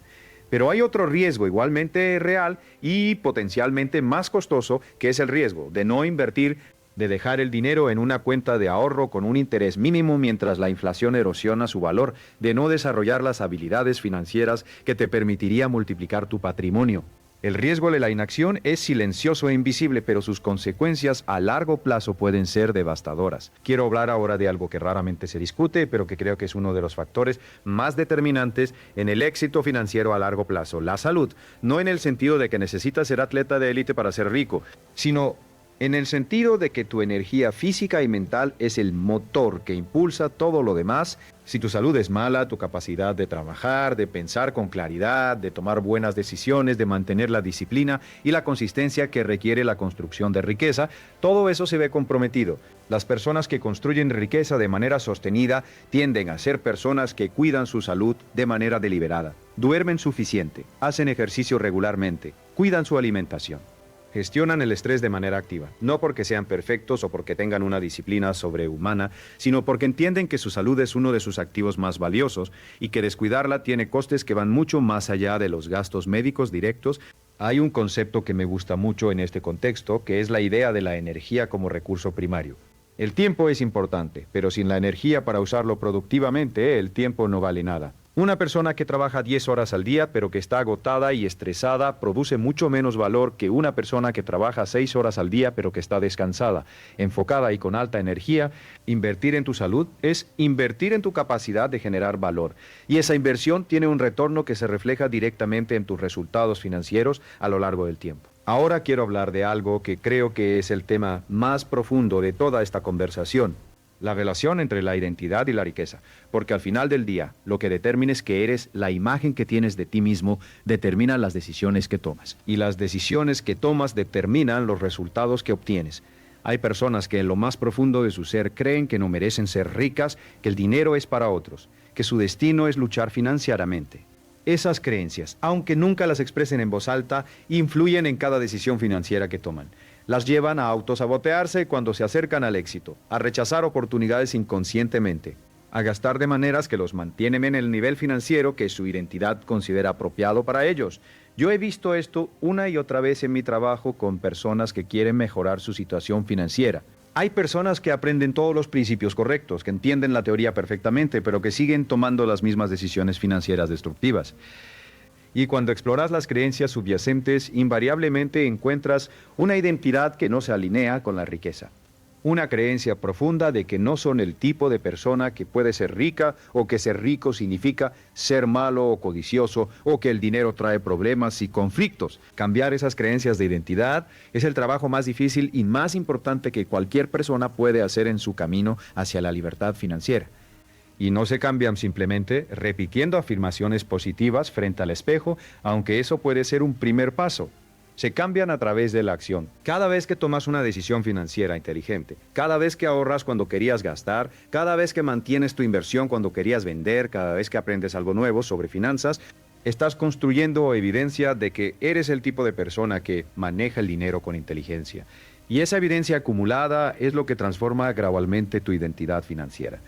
A: Pero hay otro riesgo igualmente real y potencialmente más costoso, que es el riesgo de no invertir, de dejar el dinero en una cuenta de ahorro con un interés mínimo mientras la inflación erosiona su valor, de no desarrollar las habilidades financieras que te permitiría multiplicar tu patrimonio. El riesgo de la inacción es silencioso e invisible, pero sus consecuencias a largo plazo pueden ser devastadoras. Quiero hablar ahora de algo que raramente se discute, pero que creo que es uno de los factores más determinantes en el éxito financiero a largo plazo: la salud. No en el sentido de que necesitas ser atleta de élite para ser rico, sino en el sentido de que tu energía física y mental es el motor que impulsa todo lo demás. Si tu salud es mala, tu capacidad de trabajar, de pensar con claridad, de tomar buenas decisiones, de mantener la disciplina y la consistencia que requiere la construcción de riqueza, todo eso se ve comprometido. Las personas que construyen riqueza de manera sostenida tienden a ser personas que cuidan su salud de manera deliberada, duermen suficiente, hacen ejercicio regularmente, cuidan su alimentación. Gestionan el estrés de manera activa, no porque sean perfectos o porque tengan una disciplina sobrehumana, sino porque entienden que su salud es uno de sus activos más valiosos y que descuidarla tiene costes que van mucho más allá de los gastos médicos directos. Hay un concepto que me gusta mucho en este contexto, que es la idea de la energía como recurso primario. El tiempo es importante, pero sin la energía para usarlo productivamente, el tiempo no vale nada. Una persona que trabaja 10 horas al día, pero que está agotada y estresada, produce mucho menos valor que una persona que trabaja 6 horas al día, pero que está descansada, enfocada y con alta energía. Invertir en tu salud es invertir en tu capacidad de generar valor. Y esa inversión tiene un retorno que se refleja directamente en tus resultados financieros a lo largo del tiempo. Ahora quiero hablar de algo que creo que es el tema más profundo de toda esta conversación: la relación entre la identidad y la riqueza, porque al final del día, lo que determines que eres, la imagen que tienes de ti mismo, determina las decisiones que tomas. Y las decisiones que tomas determinan los resultados que obtienes. Hay personas que en lo más profundo de su ser creen que no merecen ser ricas, que el dinero es para otros, que su destino es luchar financieramente. Esas creencias, aunque nunca las expresen en voz alta, influyen en cada decisión financiera que toman. Las llevan a autosabotearse cuando se acercan al éxito, a rechazar oportunidades inconscientemente, a gastar de maneras que los mantienen en el nivel financiero que su identidad considera apropiado para ellos. Yo he visto esto una y otra vez en mi trabajo con personas que quieren mejorar su situación financiera. Hay personas que aprenden todos los principios correctos, que entienden la teoría perfectamente, pero que siguen tomando las mismas decisiones financieras destructivas. Y cuando exploras las creencias subyacentes, invariablemente encuentras una identidad que no se alinea con la riqueza. Una creencia profunda de que no son el tipo de persona que puede ser rica, o que ser rico significa ser malo o codicioso, o que el dinero trae problemas y conflictos. Cambiar esas creencias de identidad es el trabajo más difícil y más importante que cualquier persona puede hacer en su camino hacia la libertad financiera. Y no se cambian simplemente repitiendo afirmaciones positivas frente al espejo, aunque eso puede ser un primer paso. Se cambian a través de la acción. Cada vez que tomas una decisión financiera inteligente, cada vez que ahorras cuando querías gastar, cada vez que mantienes tu inversión cuando querías vender, cada vez que aprendes algo nuevo sobre finanzas, estás construyendo evidencia de que eres el tipo de persona que maneja el dinero con inteligencia. Y esa evidencia acumulada es lo que transforma gradualmente tu identidad financiera.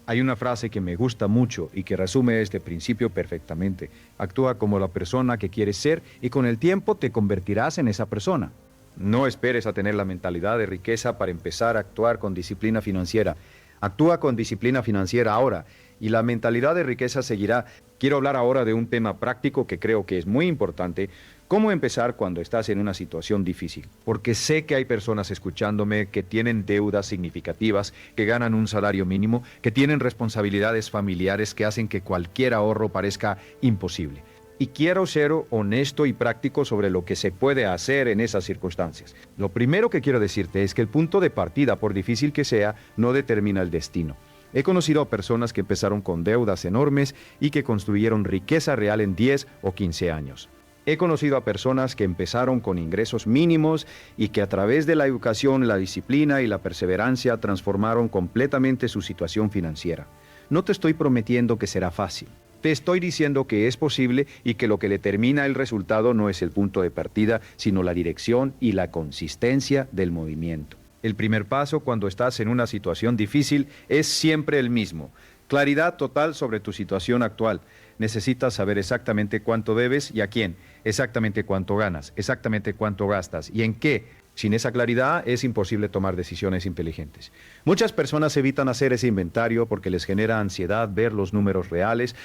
A: Hay una frase que me gusta mucho y que resume este principio perfectamente. Actúa como la persona que quieres ser y con el tiempo te convertirás en esa persona. No esperes a tener la mentalidad de riqueza para empezar a actuar con disciplina financiera. Actúa con disciplina financiera ahora y la mentalidad de riqueza seguirá. Quiero hablar ahora de un tema práctico que creo que es muy importante: cómo empezar cuando estás en una situación difícil. Porque sé que hay personas escuchándome que tienen deudas significativas, que ganan un salario mínimo, que tienen responsabilidades familiares que hacen que cualquier ahorro parezca imposible. Y quiero ser honesto y práctico sobre lo que se puede hacer en esas circunstancias. Lo primero que quiero decirte es que el punto de partida, por difícil que sea, no determina el destino. He conocido a personas que empezaron con deudas enormes y que construyeron riqueza real en 10 o 15 años. He conocido a personas que empezaron con ingresos mínimos y que a través de la educación, la disciplina y la perseverancia transformaron completamente su situación financiera. No te estoy prometiendo que será fácil. Te estoy diciendo que es posible y que lo que determina el resultado no es el punto de partida, sino la dirección y la consistencia del movimiento. El primer paso cuando estás en una situación difícil es siempre el mismo: claridad total sobre tu situación actual. Necesitas saber exactamente cuánto debes y a quién, exactamente cuánto ganas, exactamente cuánto gastas y en qué. Sin esa claridad es imposible tomar decisiones inteligentes. Muchas personas evitan hacer ese inventario porque les genera ansiedad ver los números reales,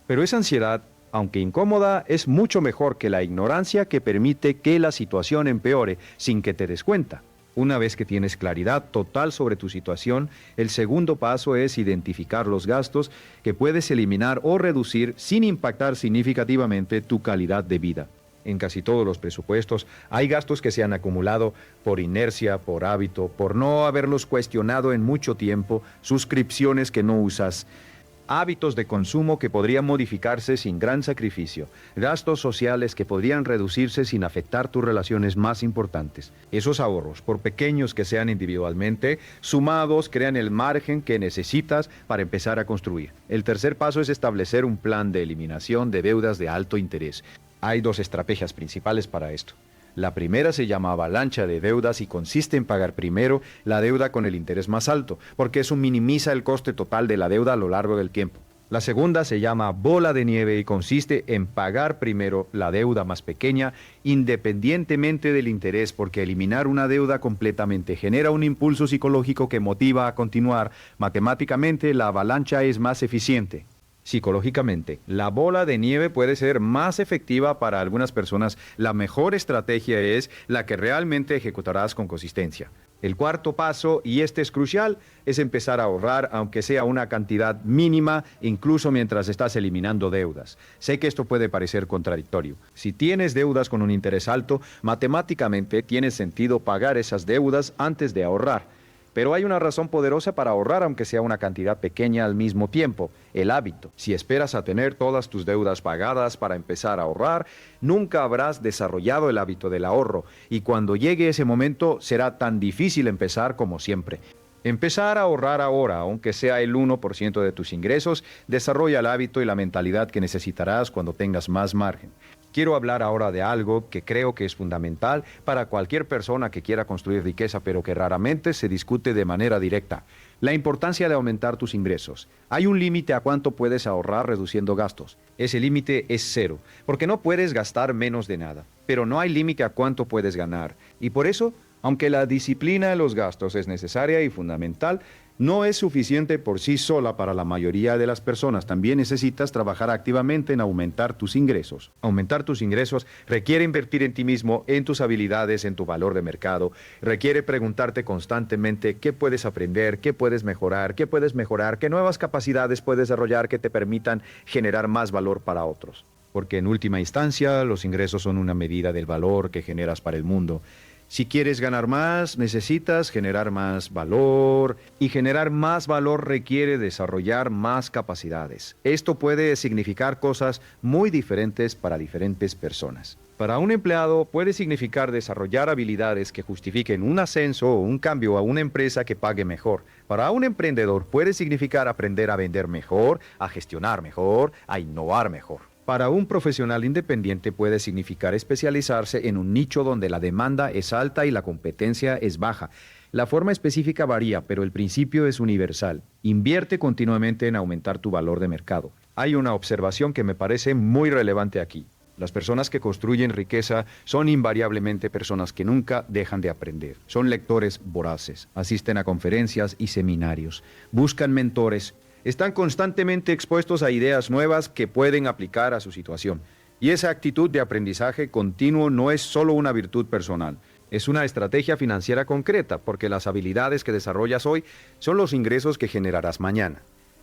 A: pero esa ansiedad, aunque incómoda, es mucho mejor que la ignorancia que permite que la situación empeore sin que te des cuenta. Una vez que tienes claridad total sobre tu situación, el segundo paso es identificar los gastos que puedes eliminar o reducir sin impactar significativamente tu calidad de vida. En casi todos los presupuestos hay gastos que se han acumulado por inercia, por hábito, por no haberlos cuestionado en mucho tiempo, suscripciones que no usas, hábitos de consumo que podrían modificarse sin gran sacrificio, gastos sociales que podrían reducirse sin afectar tus relaciones más importantes. Esos ahorros, por pequeños que sean individualmente, sumados crean el margen que necesitas para empezar a construir. El tercer paso es establecer un plan de eliminación de deudas de alto interés. Hay dos estrategias principales para esto. La primera se llama avalancha de deudas y consiste en pagar primero la deuda con el interés más alto, porque eso minimiza el coste total de la deuda a lo largo del tiempo. La segunda se llama bola de nieve y consiste en pagar primero la deuda más pequeña independientemente del interés, porque eliminar una deuda completamente genera un impulso psicológico que motiva a continuar. Matemáticamente, la avalancha es más eficiente. Psicológicamente, la bola de nieve puede ser más efectiva para algunas personas. La mejor estrategia es la que realmente ejecutarás con consistencia. El cuarto paso, y este es crucial, es empezar a ahorrar, aunque sea una cantidad mínima, incluso mientras estás eliminando deudas. Sé que esto puede parecer contradictorio. Si tienes deudas con un interés alto, matemáticamente tiene sentido pagar esas deudas antes de ahorrar. Pero hay una razón poderosa para ahorrar, aunque sea una cantidad pequeña al mismo tiempo: el hábito. Si esperas a tener todas tus deudas pagadas para empezar a ahorrar, nunca habrás desarrollado el hábito del ahorro, y cuando llegue ese momento será tan difícil empezar como siempre. Empezar a ahorrar ahora, aunque sea el 1% de tus ingresos, desarrolla el hábito y la mentalidad que necesitarás cuando tengas más margen. Quiero hablar ahora de algo que creo que es fundamental para cualquier persona que quiera construir riqueza, pero que raramente se discute de manera directa: la importancia de aumentar tus ingresos. Hay un límite a cuánto puedes ahorrar reduciendo gastos. Ese límite es cero, porque no puedes gastar menos de nada, pero no hay límite a cuánto puedes ganar. Y por eso, aunque la disciplina de los gastos es necesaria y fundamental, no es suficiente por sí sola para la mayoría de las personas. También necesitas trabajar activamente en aumentar tus ingresos. Aumentar tus ingresos requiere invertir en ti mismo, en tus habilidades, en tu valor de mercado. Requiere preguntarte constantemente qué puedes aprender, qué puedes mejorar, qué nuevas capacidades puedes desarrollar que te permitan generar más valor para otros. Porque en última instancia, los ingresos son una medida del valor que generas para el mundo. Si quieres ganar más, necesitas generar más valor, y generar más valor requiere desarrollar más capacidades. Esto puede significar cosas muy diferentes para diferentes personas. Para un empleado puede significar desarrollar habilidades que justifiquen un ascenso o un cambio a una empresa que pague mejor. Para un emprendedor puede significar aprender a vender mejor, a gestionar mejor, a innovar mejor. Para un profesional independiente puede significar especializarse en un nicho donde la demanda es alta y la competencia es baja. La forma específica varía, pero el principio es universal. Invierte continuamente en aumentar tu valor de mercado. Hay una observación que me parece muy relevante aquí. Las personas que construyen riqueza son invariablemente personas que nunca dejan de aprender. Son lectores voraces, asisten a conferencias y seminarios, buscan mentores. Están constantemente expuestos a ideas nuevas que pueden aplicar a su situación. Y esa actitud de aprendizaje continuo no es solo una virtud personal, es una estrategia financiera concreta, porque las habilidades que desarrollas hoy son los ingresos que generarás mañana.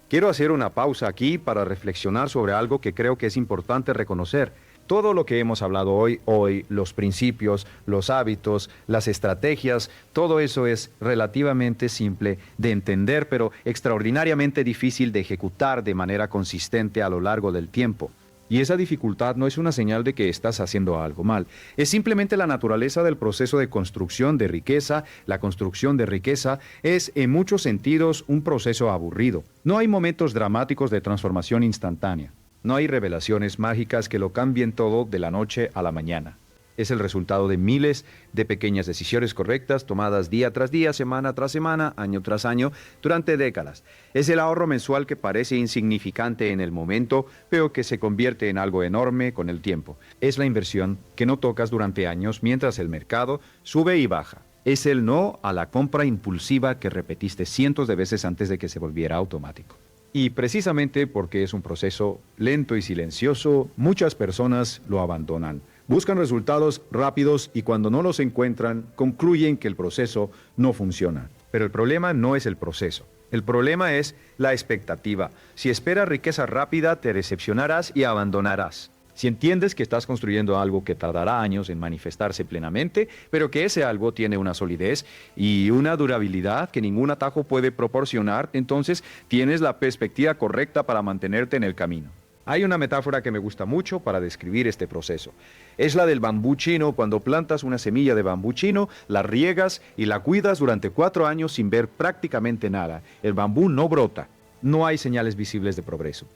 A: Quiero hacer una pausa aquí para reflexionar sobre algo que creo que es importante reconocer. Todo lo que hemos hablado hoy, los principios, los hábitos, las estrategias, todo eso es relativamente simple de entender, pero extraordinariamente difícil de ejecutar de manera consistente a lo largo del tiempo. Y esa dificultad no es una señal de que estás haciendo algo mal. Es simplemente la naturaleza del proceso de construcción de riqueza. La construcción de riqueza es, en muchos sentidos, un proceso aburrido. No hay momentos dramáticos de transformación instantánea. No hay revelaciones mágicas que lo cambien todo de la noche a la mañana. Es el resultado de miles de pequeñas decisiones correctas tomadas día tras día, semana tras semana, año tras año, durante décadas. Es el ahorro mensual que parece insignificante en el momento, pero que se convierte en algo enorme con el tiempo. Es la inversión que no tocas durante años mientras el mercado sube y baja. Es el no a la compra impulsiva que repetiste cientos de veces antes de que se volviera automático. Y precisamente porque es un proceso lento y silencioso, muchas personas lo abandonan. Buscan resultados rápidos y cuando no los encuentran, concluyen que el proceso no funciona. Pero el problema no es el proceso. El problema es la expectativa. Si esperas riqueza rápida, te decepcionarás y abandonarás. Si entiendes que estás construyendo algo que tardará años en manifestarse plenamente, pero que ese algo tiene una solidez y una durabilidad que ningún atajo puede proporcionar, entonces tienes la perspectiva correcta para mantenerte en el camino. Hay una metáfora que me gusta mucho para describir este proceso. Es la del bambú chino. Cuando plantas una semilla de bambú chino, la riegas y la cuidas durante 4 años sin ver prácticamente nada. El bambú no brota. No hay señales visibles de progreso.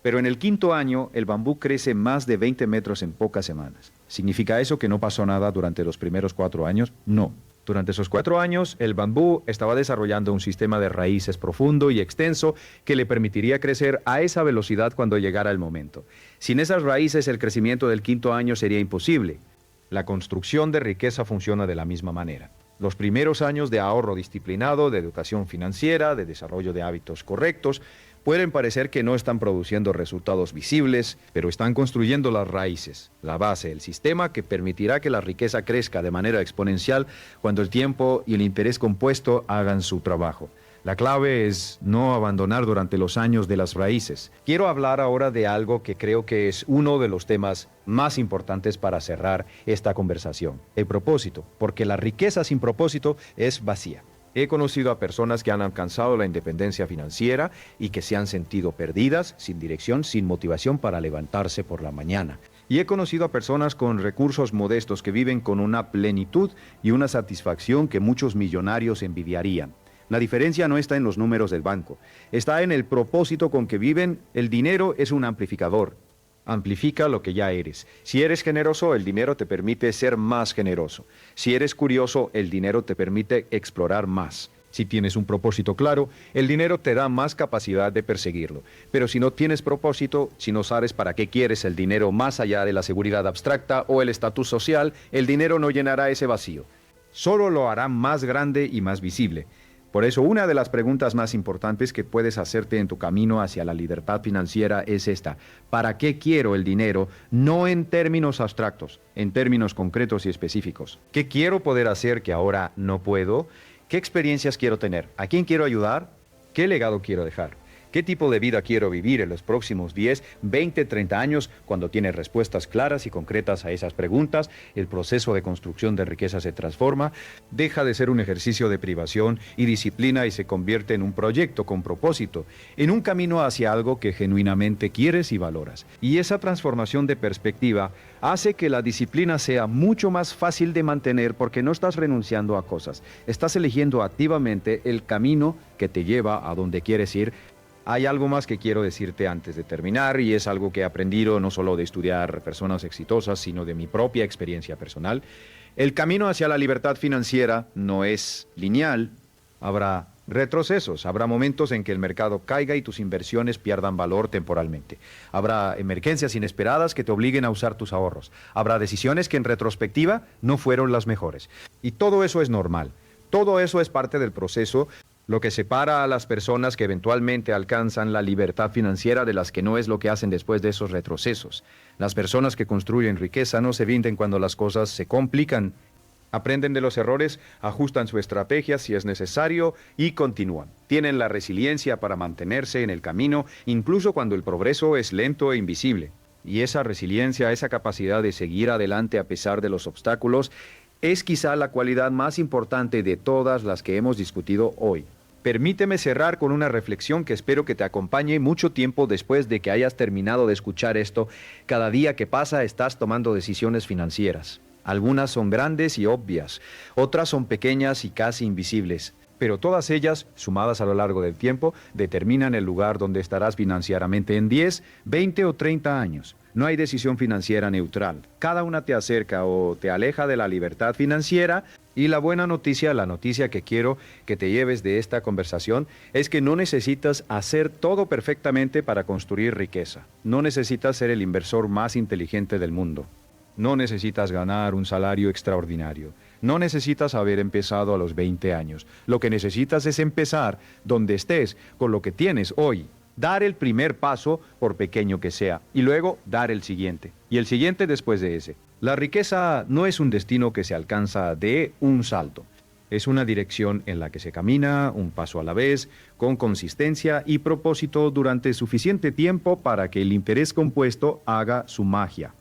A: Pero en el 5.º año, el bambú crece más de 20 metros en pocas semanas. ¿Significa eso que no pasó nada durante los primeros 4 años? No. Durante esos 4 años, el bambú estaba desarrollando un sistema de raíces profundo y extenso que le permitiría crecer a esa velocidad cuando llegara el momento. Sin esas raíces, el crecimiento del 5.º año sería imposible. La construcción de riqueza funciona de la misma manera. Los primeros años de ahorro disciplinado, de educación financiera, de desarrollo de hábitos correctos, Pueden parecer que no están produciendo resultados visibles, pero están construyendo las raíces, la base, el sistema que permitirá que la riqueza crezca de manera exponencial cuando el tiempo y el interés compuesto hagan su trabajo. La clave es no abandonar durante los años de las raíces. Quiero hablar ahora de algo que creo que es uno de los temas más importantes para cerrar esta conversación, el propósito, porque la riqueza sin propósito es vacía. He conocido a personas que han alcanzado la independencia financiera y que se han sentido perdidas, sin dirección, sin motivación para levantarse por la mañana. Y he conocido a personas con recursos modestos que viven con una plenitud y una satisfacción que muchos millonarios envidiarían. La diferencia no está en los números del banco, está en el propósito con que viven. El dinero es un amplificador. Amplifica lo que ya eres. Si eres generoso, el dinero te permite ser más generoso. Si eres curioso, el dinero te permite explorar más. Si tienes un propósito claro, el dinero te da más capacidad de perseguirlo. Pero si no tienes propósito, si no sabes para qué quieres el dinero más allá de la seguridad abstracta o el estatus social, el dinero no llenará ese vacío. Solo lo hará más grande y más visible. Por eso, una de las preguntas más importantes que puedes hacerte en tu camino hacia la libertad financiera es esta: ¿para qué quiero el dinero? No en términos abstractos, en términos concretos y específicos. ¿Qué quiero poder hacer que ahora no puedo? ¿Qué experiencias quiero tener? ¿A quién quiero ayudar? ¿Qué legado quiero dejar? ¿Qué tipo de vida quiero vivir en los próximos 10, 20, 30 años? Cuando tienes respuestas claras y concretas a esas preguntas, el proceso de construcción de riqueza se transforma, deja de ser un ejercicio de privación y disciplina y se convierte en un proyecto con propósito, en un camino hacia algo que genuinamente quieres y valoras. Y esa transformación de perspectiva hace que la disciplina sea mucho más fácil de mantener porque no estás renunciando a cosas, estás eligiendo activamente el camino que te lleva a donde quieres ir. Hay algo más que quiero decirte antes de terminar, y es algo que he aprendido no solo de estudiar personas exitosas, sino de mi propia experiencia personal. El camino hacia la libertad financiera no es lineal. Habrá retrocesos, habrá momentos en que el mercado caiga y tus inversiones pierdan valor temporalmente. Habrá emergencias inesperadas que te obliguen a usar tus ahorros. Habrá decisiones que en retrospectiva no fueron las mejores. Y todo eso es normal. Todo eso es parte del proceso. Lo que separa a las personas que eventualmente alcanzan la libertad financiera de las que no es lo que hacen después de esos retrocesos. Las personas que construyen riqueza no se rinden cuando las cosas se complican. Aprenden de los errores, ajustan su estrategia si es necesario y continúan. Tienen la resiliencia para mantenerse en el camino, incluso cuando el progreso es lento e invisible. Y esa resiliencia, esa capacidad de seguir adelante a pesar de los obstáculos, es quizá la cualidad más importante de todas las que hemos discutido hoy. Permíteme cerrar con una reflexión que espero que te acompañe mucho tiempo después de que hayas terminado de escuchar esto. Cada día que pasa estás tomando decisiones financieras. Algunas son grandes y obvias, otras son pequeñas y casi invisibles. Pero todas ellas, sumadas a lo largo del tiempo, determinan el lugar donde estarás financieramente en 10, 20 o 30 años. No hay decisión financiera neutral. Cada una te acerca o te aleja de la libertad financiera. Y la buena noticia, la noticia que quiero que te lleves de esta conversación, es que no necesitas hacer todo perfectamente para construir riqueza. No necesitas ser el inversor más inteligente del mundo. No necesitas ganar un salario extraordinario. No necesitas haber empezado a los 20 años. Lo que necesitas es empezar donde estés, con lo que tienes hoy. Dar el primer paso, por pequeño que sea, y luego dar el siguiente. Y el siguiente después de ese. La riqueza no es un destino que se alcanza de un salto. Es una dirección en la que se camina, un paso a la vez, con consistencia y propósito durante suficiente tiempo para que el interés compuesto haga su magia.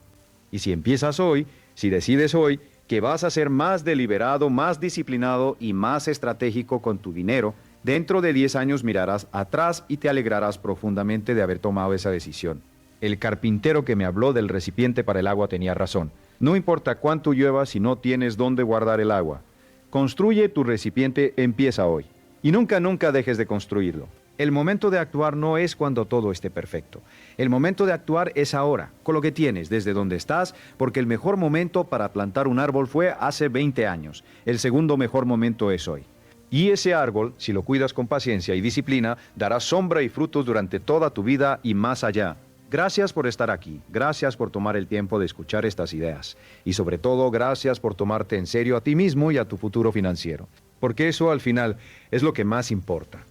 A: Y si empiezas hoy, si decides hoy que vas a ser más deliberado, más disciplinado y más estratégico con tu dinero, dentro de 10 años mirarás atrás y te alegrarás profundamente de haber tomado esa decisión. El carpintero que me habló del recipiente para el agua tenía razón. No importa cuánto llueva si no tienes dónde guardar el agua. Construye tu recipiente, empieza hoy. Y nunca dejes de construirlo. El momento de actuar no es cuando todo esté perfecto. El momento de actuar es ahora, con lo que tienes, desde donde estás, porque el mejor momento para plantar un árbol fue hace 20 años. El segundo mejor momento es hoy. Y ese árbol, si lo cuidas con paciencia y disciplina, dará sombra y frutos durante toda tu vida y más allá. Gracias por estar aquí, gracias por tomar el tiempo de escuchar estas ideas. Y sobre todo, gracias por tomarte en serio a ti mismo y a tu futuro financiero. Porque eso al final es lo que más importa.